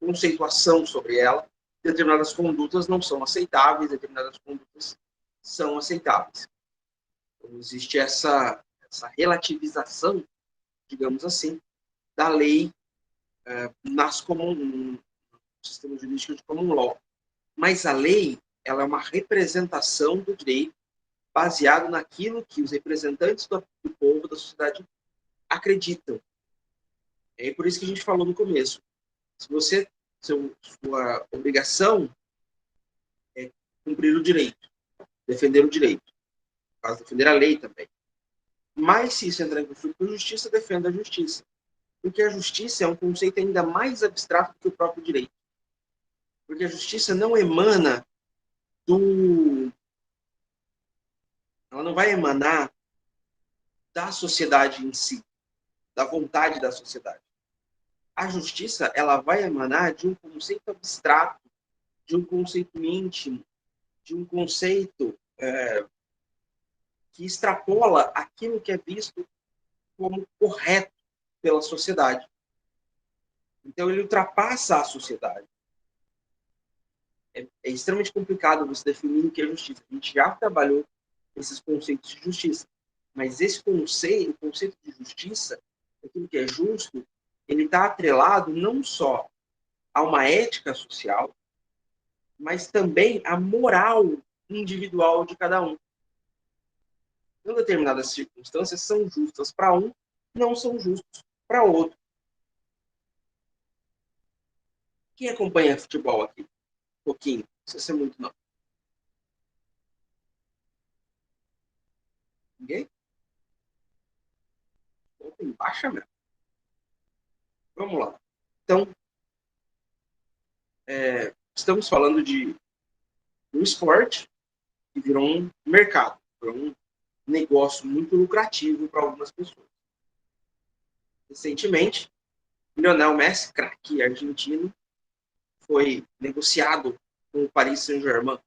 conceituação sobre ela. Determinadas condutas não são aceitáveis, determinadas condutas são aceitáveis. Então, existe essa relativização, digamos assim, da lei no sistema jurídico de common law. Mas a lei, ela é uma representação do direito baseado naquilo que os representantes do povo, da sociedade, acreditam. É por isso que a gente falou no começo. Sua obrigação é cumprir o direito, defender o direito, no caso, defender a lei também. Mas se isso entrar em conflito com a justiça, defenda a justiça. Porque a justiça é um conceito ainda mais abstrato do que o próprio direito. Porque a justiça não emana ela não vai emanar da sociedade em si, da vontade da sociedade. A justiça, ela vai emanar de um conceito abstrato, de um conceito íntimo, de um conceito que extrapola aquilo que é visto como correto pela sociedade. Então, ele ultrapassa a sociedade. É extremamente complicado você definir o que é justiça. A gente já trabalhou esses conceitos de justiça. Mas esse conceito, o conceito de justiça, aquilo que é justo, ele está atrelado não só a uma ética social, mas também à moral individual de cada um. Então, determinadas circunstâncias são justas para um, não são justas para outro. Quem acompanha futebol aqui? Um pouquinho, não precisa ser muito, não. Ninguém? Tem baixa mesmo. Vamos lá. Então, estamos falando de um esporte que virou um mercado, virou um negócio muito lucrativo para algumas pessoas. Recentemente, Lionel Messi, craque argentino, foi negociado com o Paris Saint-Germain.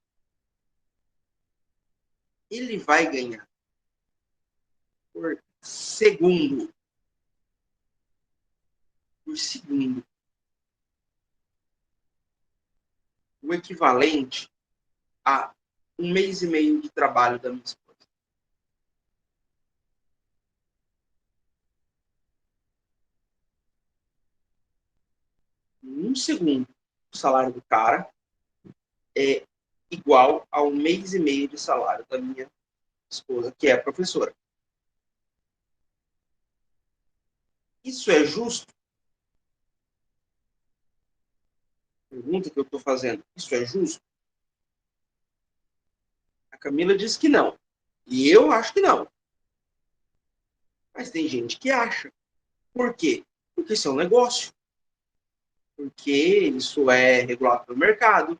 Ele vai ganhar por segundo. Por segundo. O equivalente a 1 mês e meio de trabalho da minha esposa. Em um segundo, o salário do cara é igual a 1 mês e meio de salário da minha esposa, que é professora. Isso é justo? Pergunta que eu estou fazendo. Isso é justo? A Camila diz que não. E eu acho que não. Mas tem gente que acha. Por quê? Porque isso é um negócio. Porque isso é regulado pelo mercado.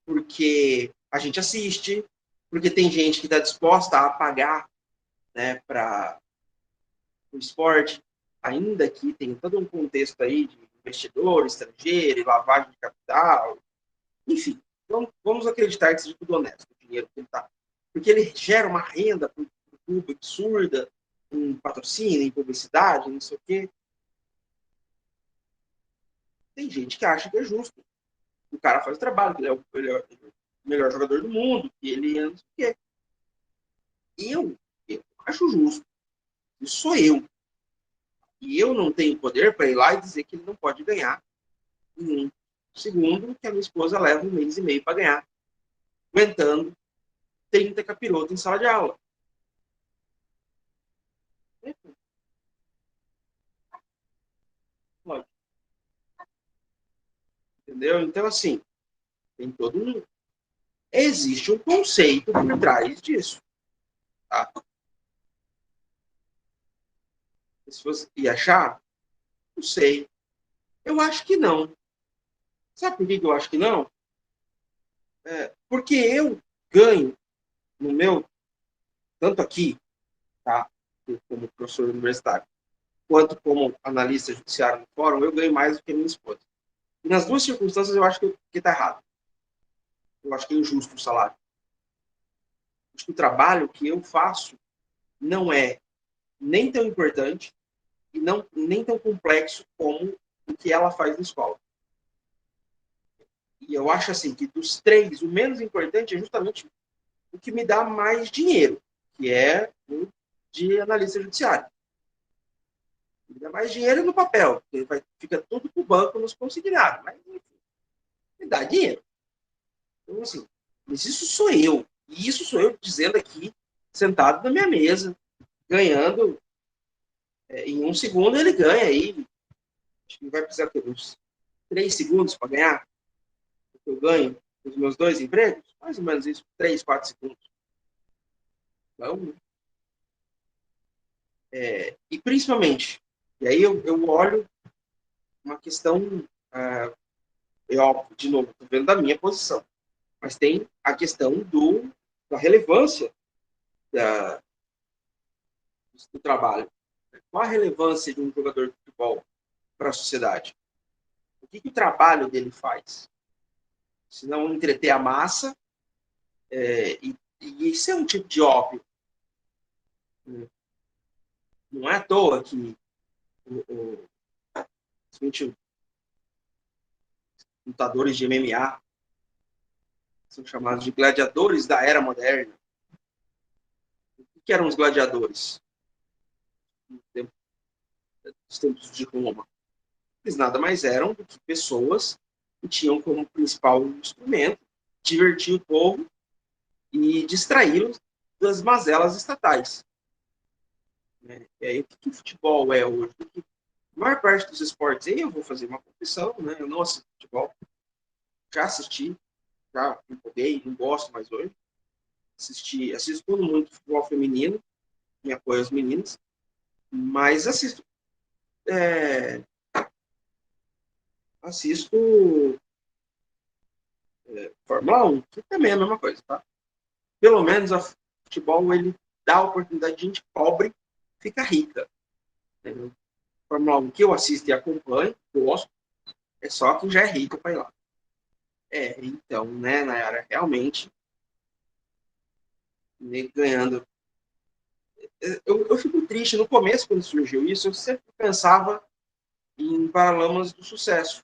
Porque a gente assiste. Porque tem gente que está disposta a pagar, né, para o esporte. Ainda que tem todo um contexto aí de investidor estrangeiro, lavagem de capital. Enfim, vamos acreditar que seja tudo honesto, o dinheiro que ele está. Porque ele gera uma renda para o clube absurda, em patrocínio, em publicidade, não sei o quê. Tem gente que acha que é justo. O cara faz o trabalho, que ele é o melhor jogador do mundo, que ele é não sei o quê. Eu acho justo. Isso sou eu. E eu não tenho poder para ir lá e dizer que ele não pode ganhar em um segundo que a minha esposa leva 1 mês e meio para ganhar, aguentando 30 capirotos em sala de aula. Entendeu? Então, assim, tem todo um. Existe um conceito por trás disso. Tá? Se você ia achar, não sei. Eu acho que não. Sabe por que eu acho que não? Porque eu ganho no meu, tanto aqui, tá? Como professor universitário, quanto como analista judiciário no fórum, eu ganho mais do que a minha esposa. E nas duas circunstâncias eu acho que está errado. Eu acho que é injusto o salário. Acho que o trabalho que eu faço não é nem tão importante e não, nem tão complexo como o que ela faz na escola. E eu acho assim que dos três, o menos importante é justamente o que me dá mais dinheiro, que é o de analista judiciário. Me dá mais dinheiro no papel, porque fica tudo para o banco nos consignados, mas enfim, me dá dinheiro. Então, assim, mas isso sou eu. E isso sou eu dizendo aqui, sentado na minha mesa, ganhando. Em um segundo ele ganha aí. Acho que vai precisar ter uns 3 segundos para ganhar o que eu ganho nos meus 2 empregos. Mais ou menos isso, 3, 4 segundos. Então, e principalmente, e aí eu olho uma questão, óbvio, de novo, estou vendo da minha posição, mas tem a questão da relevância da, do trabalho. Qual a relevância de um jogador de futebol para a sociedade? O que o trabalho dele faz? Se não entreter a massa, e isso é um tipo de óbvio. Não é à toa que os lutadores de MMA são chamados de gladiadores da era moderna. O que eram os gladiadores nos tempos de Roma? Eles nada mais eram do que pessoas que tinham como principal instrumento divertir o povo e distraí-los das mazelas estatais. E aí, o que o futebol é hoje? A maior parte dos esportes, aí eu vou fazer uma confissão, né? Eu não assisto futebol, já assisti, já me empolguei, não gosto mais hoje. Assisto muito futebol feminino, me apoio as meninas, mas assisto. assisto Fórmula 1, que também é a mesma coisa, tá? Pelo menos o futebol, ele dá a oportunidade de gente pobre ficar rica. Entendeu? Fórmula 1 que eu assisto e acompanho, gosto, é só quem já é rico para ir lá. Então, né, Nayara, realmente, ganhando. Eu fico triste, no começo, quando surgiu isso, eu sempre pensava em Paralamas do Sucesso.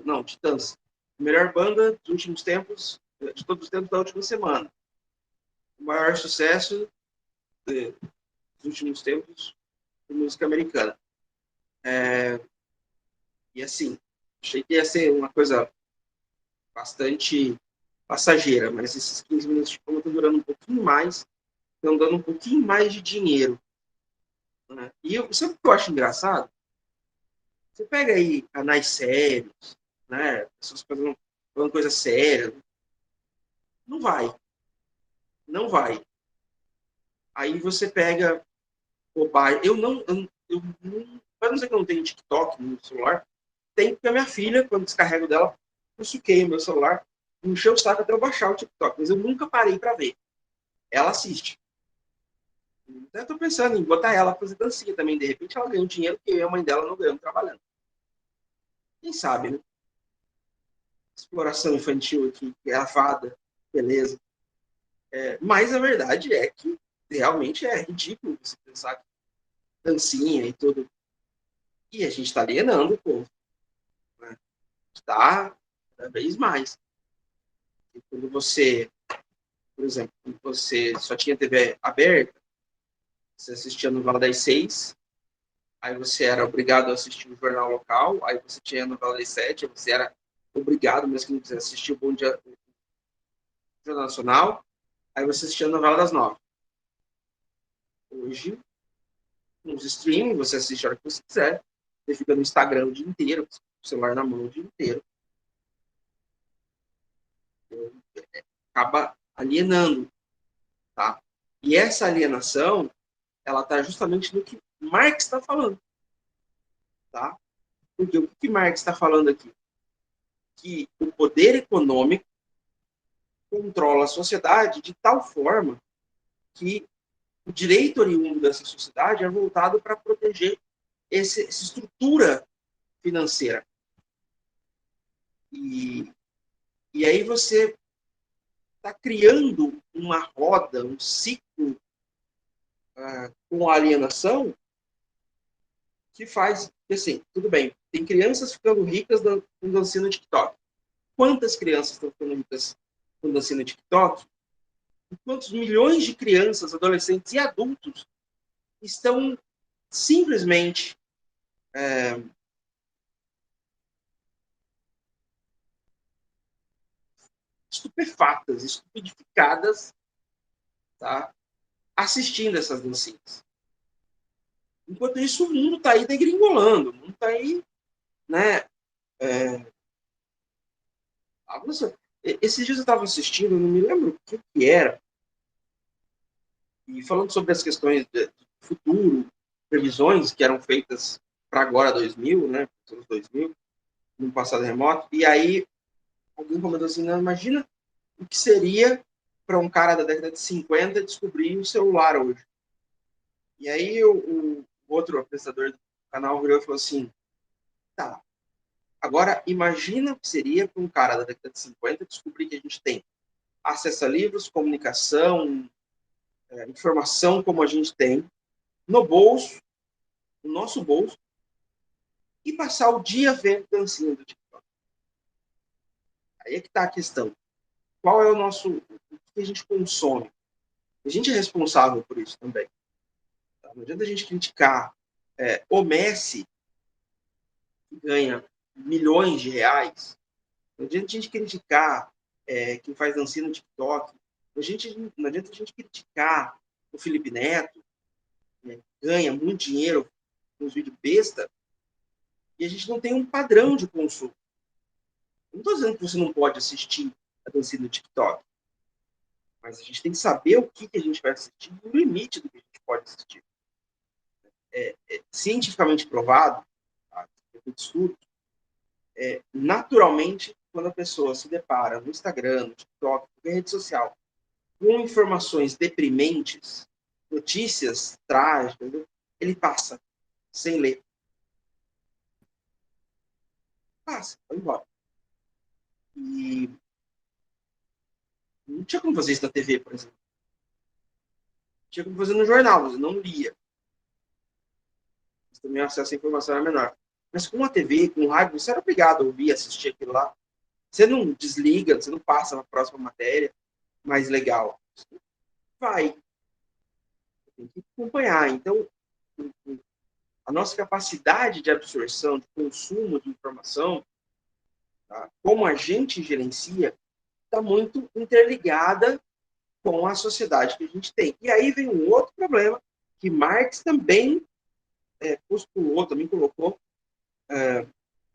Não, Titãs. Melhor banda dos últimos tempos, de todos os tempos da última semana. O maior sucesso dos últimos tempos de música americana. E assim, achei que ia ser uma coisa bastante passageira, mas esses 15 minutos de fama estão durando um pouquinho mais, estão dando um pouquinho mais de dinheiro. Né? E sabe o que eu acho engraçado? Você pega aí canais sérios, né? Pessoas falando coisa séria. Não vai. Não vai. Aí você pega bobagem. Para não dizer que eu não tenho TikTok no celular, tem porque a minha filha, quando descarrego dela, eu suquei o meu celular, encheu o saco até eu baixar o TikTok, mas eu nunca parei para ver. Ela assiste. Eu tô pensando em botar ela pra fazer dancinha também. De repente ela ganha um dinheiro que eu e a mãe dela não ganhamos trabalhando. Quem sabe, né? Exploração infantil aqui, gravada, beleza. Mas a verdade é que realmente é ridículo você pensar que dancinha e tudo. E a gente está alienando o povo. Né? Está cada vez mais. E quando você, por exemplo, quando você só tinha TV aberta, você assistia a novela das 6, aí você era obrigado a assistir o jornal local, aí você tinha a novela das 7, aí você era obrigado, mesmo que não quisesse assistir o Bom Dia o Jornal Nacional, aí você assistia a novela das 9. Hoje, nos streaming, você assiste a hora que você quiser, você fica no Instagram o dia inteiro, com o celular na mão o dia inteiro. Acaba alienando, tá? E essa alienação, ela está justamente no que Marx está falando, tá? Porque o que Marx está falando aqui? Que o poder econômico controla a sociedade de tal forma que o direito oriundo dessa sociedade é voltado para proteger essa estrutura financeira. E aí você está criando uma roda, um ciclo com a alienação que faz, assim, tudo bem, tem crianças ficando ricas com dancinha no TikTok. Quantas crianças estão ficando ricas com dancinha no TikTok? E quantos milhões de crianças, adolescentes e adultos estão simplesmente estupefatas, estupidificadas, tá? Assistindo essas dancinhas. Enquanto isso, o mundo está aí degringolando, o mundo está aí, né? Esses dias eu estava assistindo, não me lembro o que era, e falando sobre as questões de futuro, previsões que eram feitas para agora 2000, né? Anos 2000, no passado remoto, e aí alguém comentou assim, não, imagina o que seria para um cara da década de 50 descobrir o celular hoje. E aí o outro apresentador do canal virou e falou assim, tá, agora imagina o que seria para um cara da década de 50 descobrir que a gente tem acesso a livros, comunicação, informação como a gente tem, no bolso, no nosso bolso, e passar o dia vendo dancinha do TikTok. Aí é que está a questão. Qual é o nosso... O que a gente consome? A gente é responsável por isso também. Tá? Não adianta a gente criticar o Messi, que ganha milhões de reais. Não adianta a gente criticar quem faz dancinha no TikTok. Não adianta a gente criticar o Felipe Neto, né, que ganha muito dinheiro com os vídeos besta, e a gente não tem um padrão de consumo. Não estou dizendo que você não pode assistir a dancinha no TikTok, mas a gente tem que saber o que a gente vai assistir e o limite do que a gente pode assistir. Cientificamente provado, tá, estudo, naturalmente, quando a pessoa se depara no Instagram, no TikTok, qualquer rede social, com informações deprimentes, notícias trágicas, ele passa sem ler. Passa, vai embora. E não tinha como fazer isso na TV, por exemplo. Tinha como fazer no jornal, você não lia. Mas também o acesso à informação era menor. Mas com a TV, com o rádio, você era obrigado a ouvir, assistir aquilo lá. Você não desliga, você não passa na próxima matéria mais legal. Vai. Tem que acompanhar. Então, a nossa capacidade de absorção, de consumo de informação, tá? Como a gente gerencia, está muito interligada com a sociedade que a gente tem. E aí vem um outro problema que Marx também postulou, também colocou,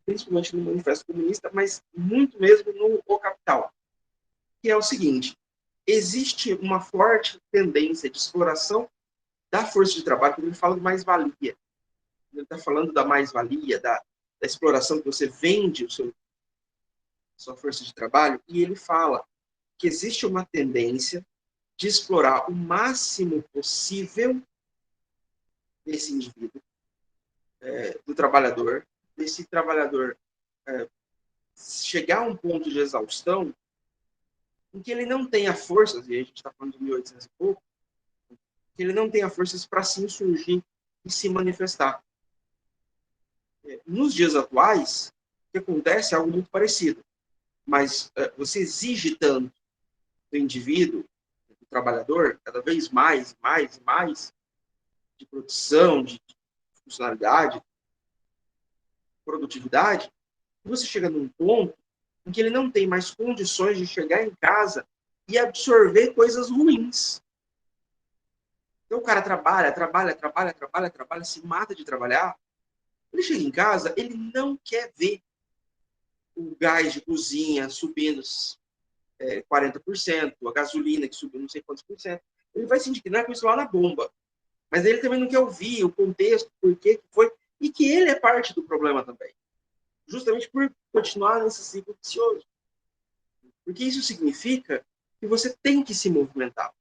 principalmente no Manifesto Comunista, mas muito mesmo no O Capital, que é o seguinte: existe uma forte tendência de exploração da força de trabalho, quando ele fala de mais-valia. Ele está falando da mais-valia, da exploração que você vende sua força de trabalho, e ele fala que existe uma tendência de explorar o máximo possível desse indivíduo, do trabalhador, desse trabalhador chegar a um ponto de exaustão em que ele não tenha forças, e a gente está falando de 1800 e pouco, que ele não tenha forças para se insurgir e se manifestar. Nos dias atuais, o que acontece é algo muito parecido, mas você exige tanto do indivíduo, do trabalhador, cada vez mais, mais e mais, de produção, de funcionalidade, produtividade, e você chega num ponto em que ele não tem mais condições de chegar em casa e absorver coisas ruins. Então o cara trabalha, se mata de trabalhar. Ele chega em casa, ele não quer ver o gás de cozinha subindo 40%, a gasolina que subiu não sei quantos por cento. Ele vai se indignar com isso lá na bomba. Mas ele também não quer ouvir o contexto, por que foi, e que ele é parte do problema também. Justamente por continuar nesse ciclo vicioso. Porque isso significa que você tem que se movimentar.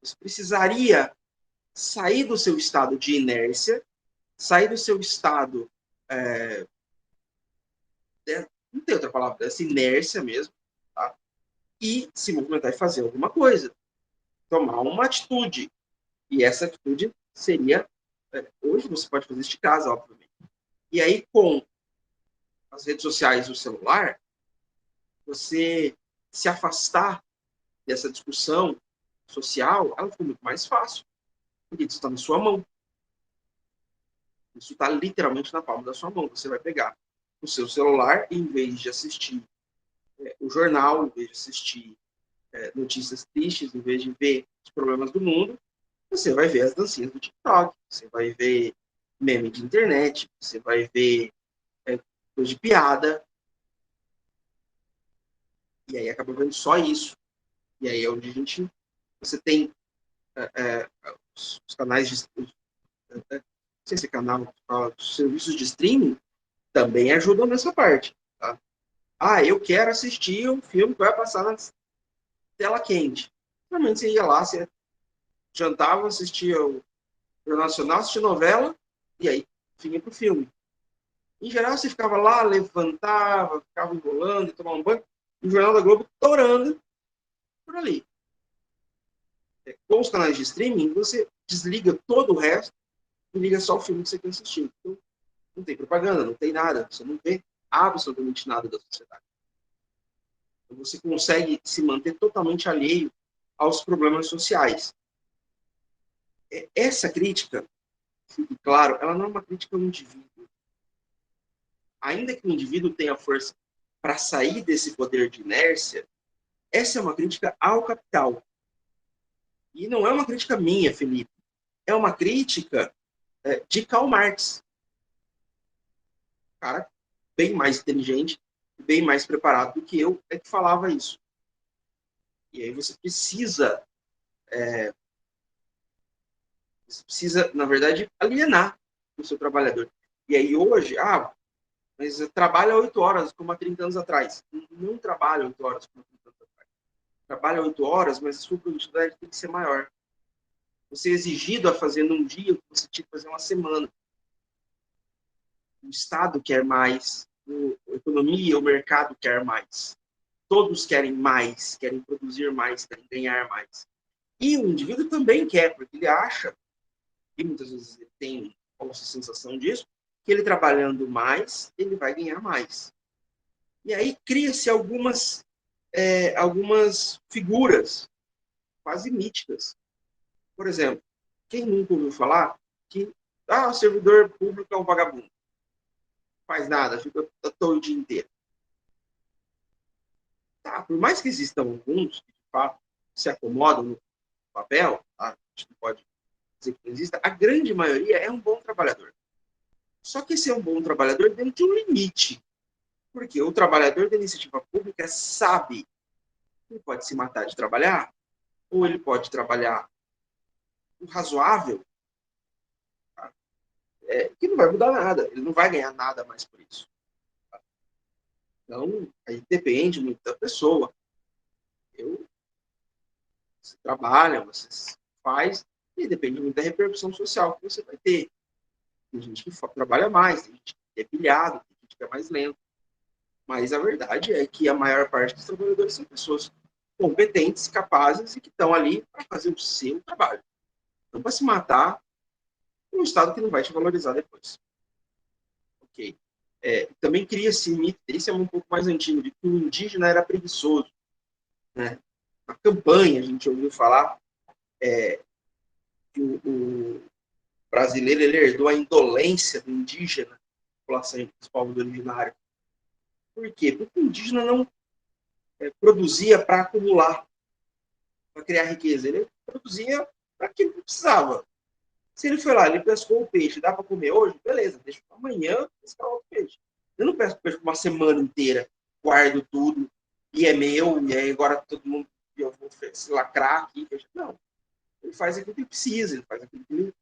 Você precisaria sair do seu estado de inércia, sair do seu estado, não tem outra palavra, dessa inércia mesmo, tá? E se movimentar e fazer alguma coisa. Tomar uma atitude. E essa atitude seria, hoje você pode fazer isso de casa, obviamente. E aí, com as redes sociais e o celular, você se afastar dessa discussão social, ela fica muito mais fácil. Porque isso está na sua mão. Isso está literalmente na palma da sua mão. Você vai pegar o seu celular e, em vez de assistir o jornal, em vez de assistir notícias tristes, em vez de ver os problemas do mundo, você vai ver as dancinhas do TikTok, você vai ver meme de internet, você vai ver coisa de piada, e aí acaba vendo só isso. E aí é onde você tem os canais de, não sei se é canal, os serviços de streaming também ajudam nessa parte. Tá? Ah, eu quero assistir um filme que vai passar na tela quente. Normalmente você ia lá, você jantava, assistia o Jornal Nacional, assistia novela, e aí vinha pro filme. Em geral, você ficava lá, levantava, ficava enrolando, tomava um banho, e o Jornal da Globo torando por ali. Com os canais de streaming, você desliga todo o resto e liga só o filme que você quer assistir. Então, não tem propaganda, não tem nada, você não vê absolutamente nada da sociedade. Então, você consegue se manter totalmente alheio aos problemas sociais. Essa crítica, fique claro, ela não é uma crítica ao indivíduo. Ainda que o indivíduo tenha força para sair desse poder de inércia, essa é uma crítica ao capital. E não é uma crítica minha, Felipe. É uma crítica de Karl Marx. Cara bem mais inteligente, bem mais preparado do que eu, é que falava isso. E aí você precisa, na verdade, alienar o seu trabalhador. E aí hoje, mas trabalha 8 horas, como há 30 anos atrás. Não trabalha 8 horas, como há 30 anos atrás. Trabalha 8 horas, mas a sua produtividade tem que ser maior. Você é exigido a fazer num dia o que você tinha que fazer uma semana. O Estado quer mais, a economia, o mercado quer mais. Todos querem mais, querem produzir mais, querem ganhar mais. E o indivíduo também quer, porque ele acha, e muitas vezes ele tem a falsa sensação disso, que ele trabalhando mais, ele vai ganhar mais. E aí cria-se algumas figuras quase míticas. Por exemplo, quem nunca ouviu falar que o servidor público é um vagabundo? Não faz nada, fica à toa o dia inteiro. Tá, por mais que existam alguns que, de fato, se acomodam no papel, tá? A gente não pode dizer que não exista, a grande maioria é um bom trabalhador. Só que esse é um bom trabalhador dentro de um limite. Porque o trabalhador da iniciativa pública sabe que ele pode se matar de trabalhar, ou ele pode trabalhar o razoável, tá? Que não vai mudar nada, ele não vai ganhar nada mais por isso. Tá? Então, aí depende muito da pessoa. Você trabalha, você faz, e depende muito da repercussão social que você vai ter. Tem gente que trabalha mais, tem gente que é pilhado, tem gente que é mais lento. Mas a verdade é que a maior parte dos trabalhadores são pessoas competentes, capazes e que estão ali para fazer o seu trabalho. Não para se matar num estado que não vai te valorizar depois. Ok. Também cria-se mito, esse é um pouco mais antigo, de que o indígena era preguiçoso. Né? Na campanha, a gente ouviu falar que o brasileiro ele herdou a indolência do indígena, população dos povos originários. Por quê? Porque o indígena não produzia para acumular, para criar riqueza. Ele produzia para aquilo que precisava. Se ele foi lá, ele pescou o peixe, dá para comer hoje? Beleza, deixa para amanhã pescar outro peixe. Eu não pesco peixe por uma semana inteira, guardo tudo, e é meu, e aí agora todo mundo, eu vou se lacrar aqui. Não, ele faz aquilo que ele precisa, ele faz aquilo que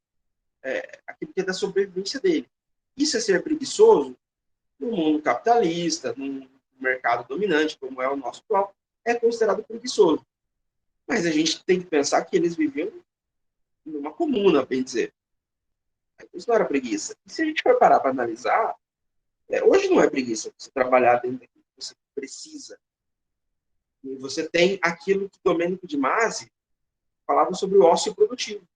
é da sobrevivência dele. Isso é ser preguiçoso? No mundo capitalista, num mercado dominante, como é o nosso próprio, é considerado preguiçoso. Mas a gente tem que pensar que eles viviam numa comuna, bem dizer. Isso não era preguiça. E se a gente for parar para analisar, hoje não é preguiça você trabalhar dentro daquilo que você precisa. E você tem aquilo que Domênico de Masi falava sobre o ócio produtivo,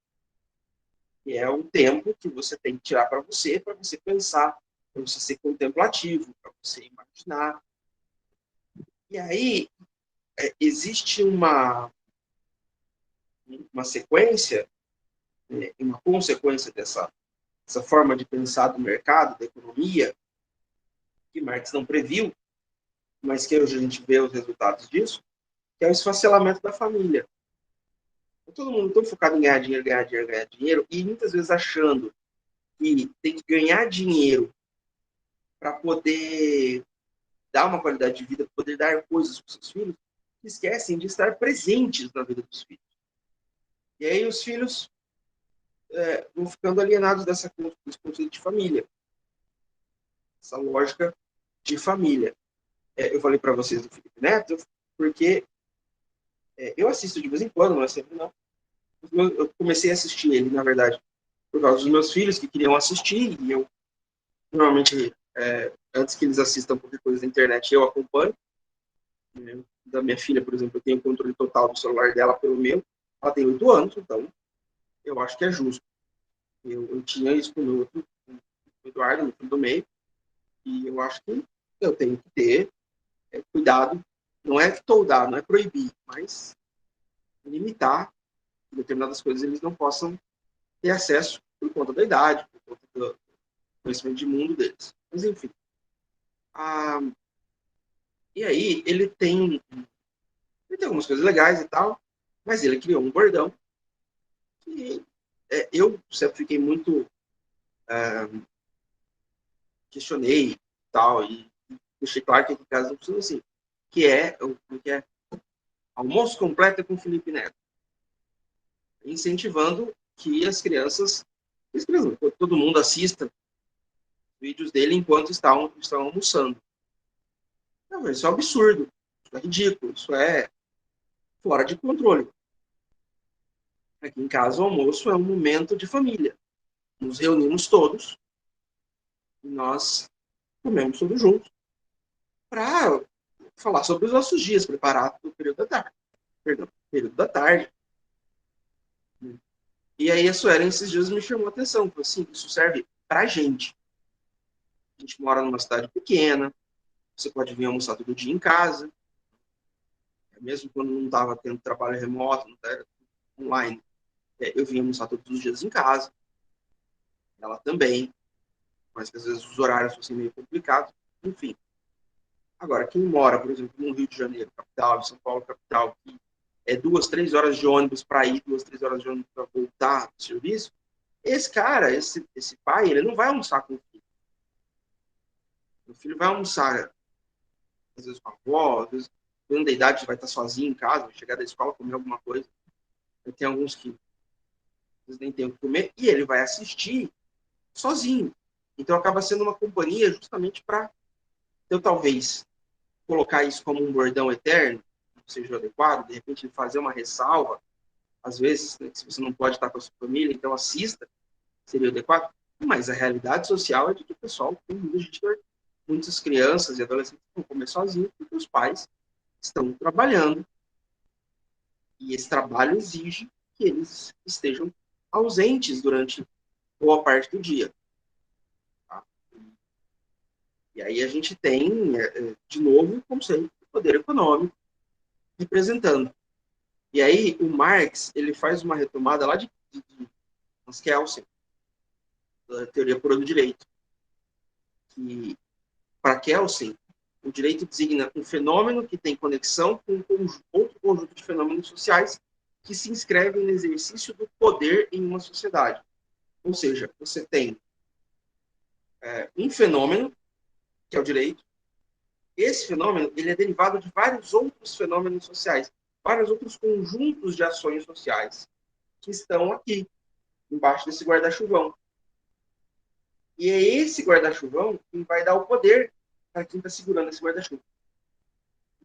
que é um tempo que você tem que tirar para você pensar, para você ser contemplativo, para você imaginar. E aí, existe uma sequência, uma consequência dessa forma de pensar do mercado, da economia, que Marx não previu, mas que hoje a gente vê os resultados disso, que é o esfacelamento da família. Todo mundo tão focado em ganhar dinheiro, ganhar dinheiro, ganhar dinheiro, e muitas vezes achando que tem que ganhar dinheiro para poder dar uma qualidade de vida, poder dar coisas para os seus filhos, esquecem de estar presentes na vida dos filhos. E aí os filhos vão ficando alienados desse conceito de família, essa lógica de família. Eu falei para vocês do Felipe Neto, porque eu assisto de vez em quando, não é sempre não. Eu comecei a assistir ele, na verdade, por causa dos meus filhos que queriam assistir, e eu, normalmente, antes que eles assistam qualquer coisa na internet, eu acompanho. Da minha filha, por exemplo, eu tenho controle total do celular dela pelo meu. Ela tem 8 anos, então eu acho que é justo. Eu tinha isso com o meu outro, com o Eduardo, no filho do meio, e eu acho que eu tenho que ter cuidado. Não é toldar, não é proibir, mas limitar que determinadas coisas eles não possam ter acesso por conta da idade, por conta do conhecimento de mundo deles. Mas, enfim. E aí, ele tem algumas coisas legais e tal, mas ele criou um bordão que eu sempre fiquei muito questionei e tal, e deixei claro que aqui em casa não precisa assim, que é almoço completo com Felipe Neto, incentivando que as crianças todo mundo assista Vídeos dele enquanto estão almoçando. Não, isso é um absurdo, isso é ridículo, isso é fora de controle. Aqui em casa, o almoço é um momento de família. Nos reunimos todos e nós comemos todos juntos para falar sobre os nossos dias, preparar o período da tarde. Perdão, período da tarde. E aí a Suelen esses dias me chamou a atenção, falou assim, isso serve pra gente. A gente mora numa cidade pequena, você pode vir almoçar todo dia em casa, mesmo quando não estava tendo trabalho remoto, não estava online, eu vinha almoçar todos os dias em casa, ela também, mas que às vezes os horários fossem meio complicados, enfim. Agora, quem mora, por exemplo, no Rio de Janeiro, capital, em São Paulo, capital, que é 2, 3 horas de ônibus para ir, 2, 3 horas de ônibus para voltar do serviço, esse cara, esse pai, ele não vai almoçar com o filho. O filho vai almoçar, às vezes com a avó, às vezes, dentro da idade, vai estar sozinho em casa, vai chegar da escola, comer alguma coisa. Tem alguns que às vezes nem tem o que comer, e ele vai assistir sozinho. Então acaba sendo uma companhia justamente para eu talvez colocar isso como um bordão eterno, não seja o adequado, de repente fazer uma ressalva, às vezes, né, se você não pode estar com a sua família, então assista, seria o adequado. Mas a realidade social é de que o pessoal tem muita gente, muitas crianças e adolescentes vão comer sozinhos porque os pais estão trabalhando e esse trabalho exige que eles estejam ausentes durante boa parte do dia. Tá? E aí a gente tem, de novo, como sempre, o poder econômico representando. E aí o Marx ele faz uma retomada lá de Kelsen, da teoria pura do direito, que para Kelsen o direito designa um fenômeno que tem conexão com outro conjunto de fenômenos sociais que se inscrevem no exercício do poder em uma sociedade. Ou seja, você tem um fenômeno, que é o direito. Esse fenômeno ele é derivado de vários outros fenômenos sociais, vários outros conjuntos de ações sociais que estão aqui, embaixo desse guarda-chuvão. E é esse guarda-chuvão que vai dar o poder para quem está segurando esse guarda-chuva.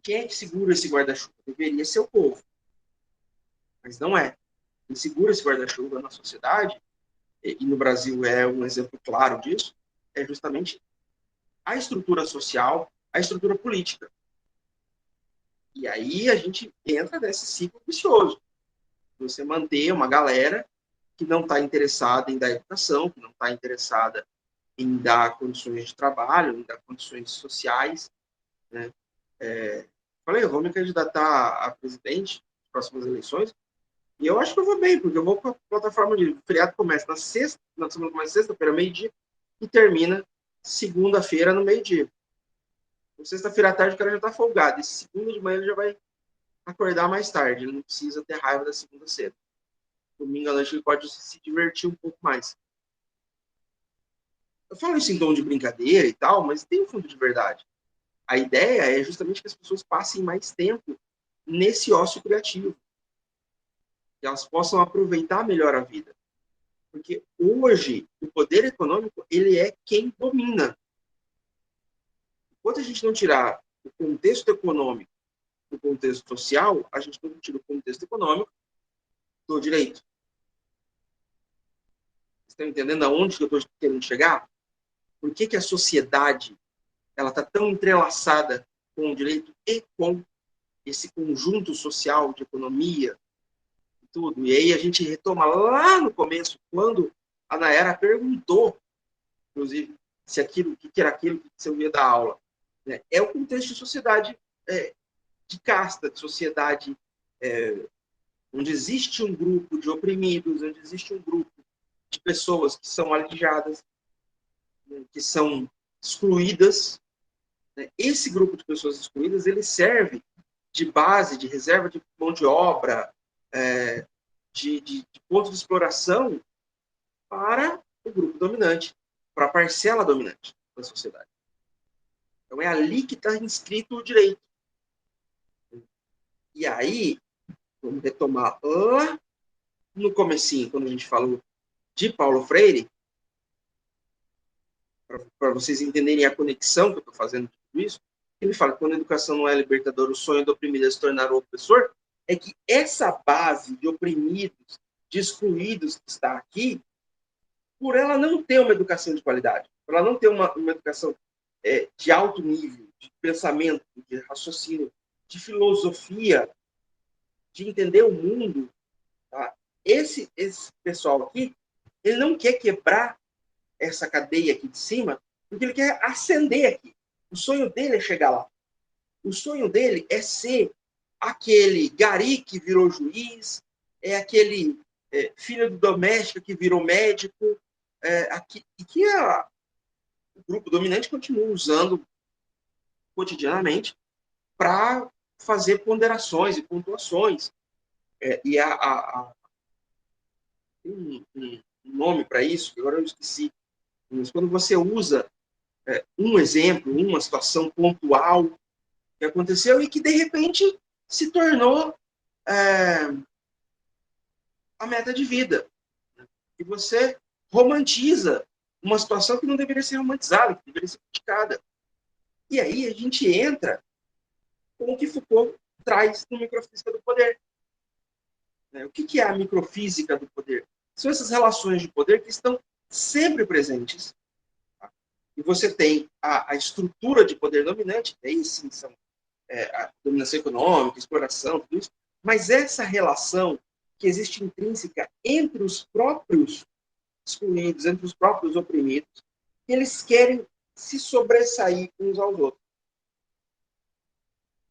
Quem é que segura esse guarda-chuva? Deveria ser o povo. Mas não é. Quem segura esse guarda-chuva na sociedade, e no Brasil é um exemplo claro disso, é justamente a estrutura social, a estrutura política. E aí a gente entra nesse ciclo vicioso. Você manter uma galera que não está interessada em dar educação, que não está interessada em dar condições de trabalho, em dar condições sociais. Né? Falei, eu vou me candidatar a presidente nas próximas eleições, e eu acho que eu vou bem, porque eu vou com a plataforma de feriado começa na semana começa sexta-feira, meio-dia, e termina segunda-feira no meio-dia. Sexta-feira à tarde o cara já está folgado, e segunda de manhã ele já vai acordar mais tarde, ele não precisa ter raiva da segunda cedo. Domingo à noite ele pode se divertir um pouco mais. Eu falo isso em tom de brincadeira e tal, mas tem um fundo de verdade. A ideia é justamente que as pessoas passem mais tempo nesse ócio criativo, que elas possam aproveitar melhor a vida. Porque hoje o poder econômico ele é quem domina. Enquanto a gente não tirar o contexto econômico do contexto social, a gente não tira o contexto econômico do direito. Vocês estão entendendo aonde que eu estou querendo chegar? Por que a sociedade ela está tão entrelaçada com o direito e com esse conjunto social de economia e tudo? E aí a gente retoma lá no começo, quando a Nayara perguntou, inclusive, se aquilo, o que era aquilo que você ouvia da aula. Né? É o contexto de sociedade de casta, de sociedade onde existe um grupo de oprimidos, onde existe um grupo de pessoas que são alijadas, né, que são excluídas. Né? Esse grupo de pessoas excluídas, ele serve de base, de reserva de mão de obra, de ponto de exploração para o grupo dominante, para a parcela dominante da sociedade. Então é ali que está inscrito o direito. E aí, vamos retomar lá no comecinho, quando a gente falou de Paulo Freire, para vocês entenderem a conexão que eu estou fazendo com tudo isso, ele fala que quando a educação não é libertadora, o sonho do oprimido é se tornar o opressor, é que essa base de oprimidos, de excluídos que está aqui, por ela não ter uma educação de qualidade, por ela não ter uma educação de alto nível, de pensamento, de raciocínio, de filosofia, de entender o mundo, tá? Esse pessoal aqui, ele não quer quebrar essa cadeia aqui de cima, porque ele quer ascender aqui. O sonho dele é chegar lá. O sonho dele é ser aquele gari que virou juiz, é aquele filho do doméstico que virou médico, e que o grupo dominante continua usando cotidianamente para fazer ponderações e pontuações. Tem um nome para isso, que agora eu esqueci. Mas quando você usa um exemplo, uma situação pontual que aconteceu e que, de repente, se tornou a meta de vida. E você romantiza uma situação que não deveria ser romantizada, que deveria ser criticada. E aí a gente entra com o que Foucault traz no Microfísica do Poder. O que é a microfísica do poder? São essas relações de poder que estão sempre presentes. Tá? E você tem a estrutura de poder dominante, aí sim são a dominação econômica, exploração, tudo isso, mas essa relação que existe intrínseca entre os próprios excluídos, entre os próprios oprimidos, que eles querem se sobressair uns aos outros.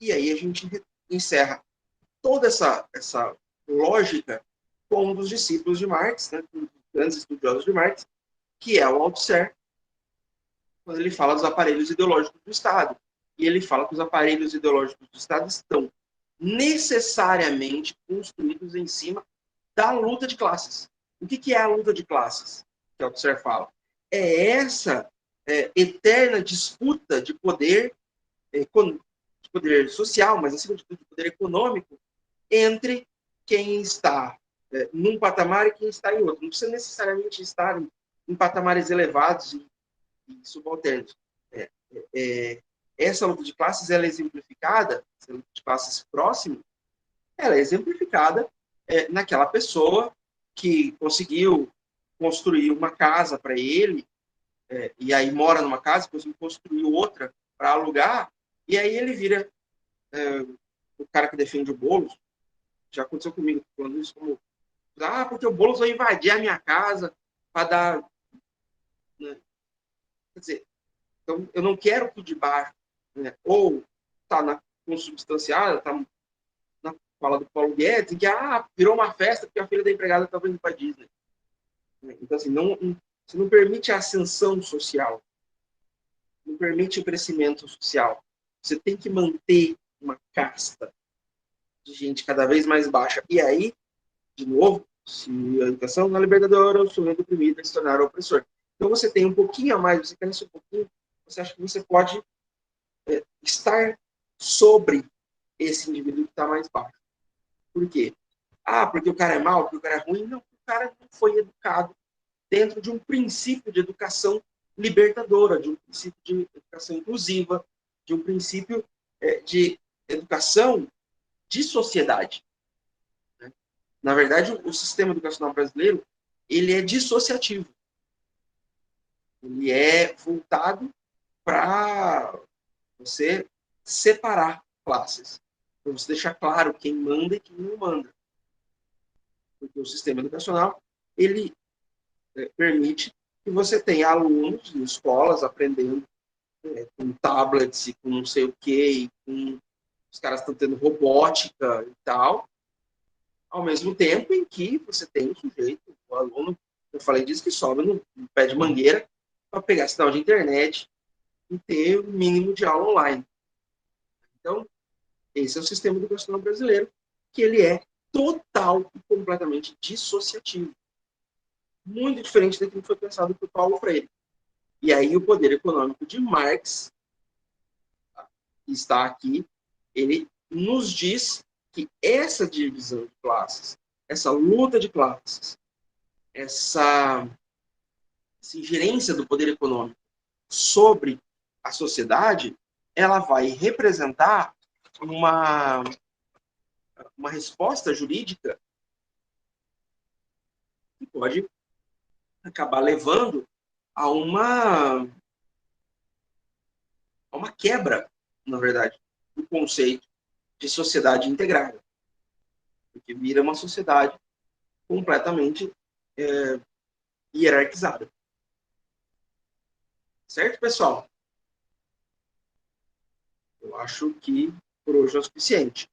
E aí a gente encerra toda essa lógica com um dos discípulos de Marx, né, um dos grandes estudiosos de Marx, que é o Althusser, quando ele fala dos aparelhos ideológicos do Estado. E ele fala que os aparelhos ideológicos do Estado estão necessariamente construídos em cima da luta de classes. O que é a luta de classes? Que o Althusser fala. É essa eterna disputa de poder social, mas acima de tudo de poder econômico, entre quem está num patamar e quem está em outro. Não precisa necessariamente estar em patamares elevados e subalternos. Essa luta de classes ela é exemplificada, essa luta de classes próxima, ela é exemplificada naquela pessoa que conseguiu construir uma casa para ele, e aí mora numa casa, depois construiu outra para alugar, e aí ele vira o cara que defende o Boulos. Já aconteceu comigo, falando isso como porque o Boulos vai invadir a minha casa para dar... Né? Quer dizer, então eu não quero que o de baixo, né? Ou está na consubstanciada, está na fala do Paulo Guedes, em que virou uma festa porque a filha da empregada estava indo para a Disney. Então, assim, você não permite a ascensão social, não permite o crescimento social. Você tem que manter uma casta de gente cada vez mais baixa. E aí, de novo, se a educação não é libertadora, o sonho do oprimido é se tornar opressor. Então você tem um pouquinho a mais, você cresce um pouquinho, você acha que você pode estar sobre esse indivíduo que está mais baixo. Por quê? Porque o cara é mau, porque o cara é ruim? Não, o cara não foi educado dentro de um princípio de educação libertadora, de um princípio de educação inclusiva, de um princípio de educação de sociedade. Na verdade, o sistema educacional brasileiro ele é dissociativo. Ele é voltado para você separar classes, para você deixar claro quem manda e quem não manda. Porque o sistema educacional ele permite que você tenha alunos em escolas aprendendo com tablets e com não sei o quê, e com os caras estão tendo robótica e tal, ao mesmo tempo em que você tem um sujeito, um aluno, eu falei disso, que sobe no pé de mangueira para pegar sinal de internet e ter o mínimo de aula online. Então, esse é o sistema educacional brasileiro, que ele é total e completamente dissociativo. Muito diferente daquilo que foi pensado por Paulo Freire. E aí o poder econômico de Marx, que está aqui, ele nos diz que essa divisão de classes, essa luta de classes, essa ingerência do poder econômico sobre a sociedade, ela vai representar uma resposta jurídica que pode acabar levando a uma quebra, na verdade, do conceito de sociedade integrada, porque vira uma sociedade completamente hierarquizada. Certo, pessoal? Eu acho que por hoje é o suficiente.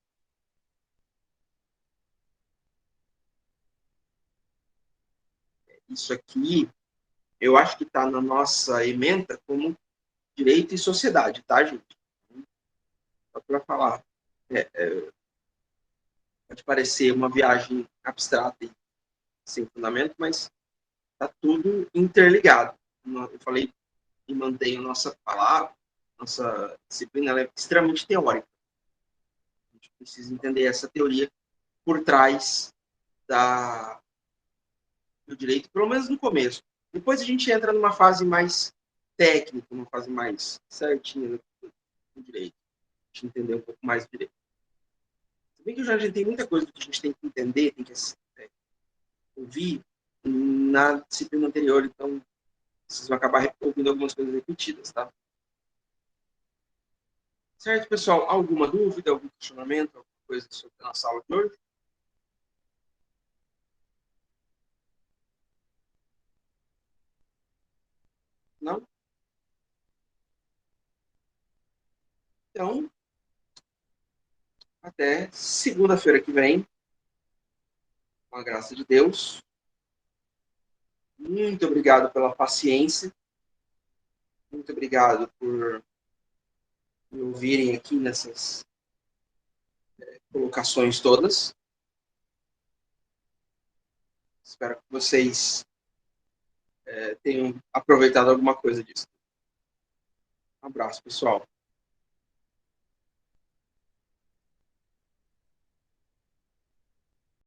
Isso aqui, eu acho que está na nossa ementa como direito e sociedade, tá, gente? Só para falar. Pode parecer uma viagem abstrata e sem fundamento, mas está tudo interligado. Eu falei e mantenho nossa palavra, nossa disciplina, ela é extremamente teórica. A gente precisa entender essa teoria por trás do direito, pelo menos no começo. Depois a gente entra numa fase mais técnica, uma fase mais certinha do direito. A gente entender um pouco mais do direito. Se bem que a gente tem muita coisa que a gente tem que entender, tem que ouvir na disciplina anterior, então vocês vão acabar ouvindo algumas coisas repetidas, tá? Certo, pessoal? Alguma dúvida, algum questionamento, alguma coisa sobre a nossa aula de hoje? Não? Então, até segunda-feira que vem, com a graça de Deus. Muito obrigado pela paciência. Muito obrigado por me ouvirem aqui nessas colocações todas. Espero que vocês tenham aproveitado alguma coisa disso. Um abraço, pessoal.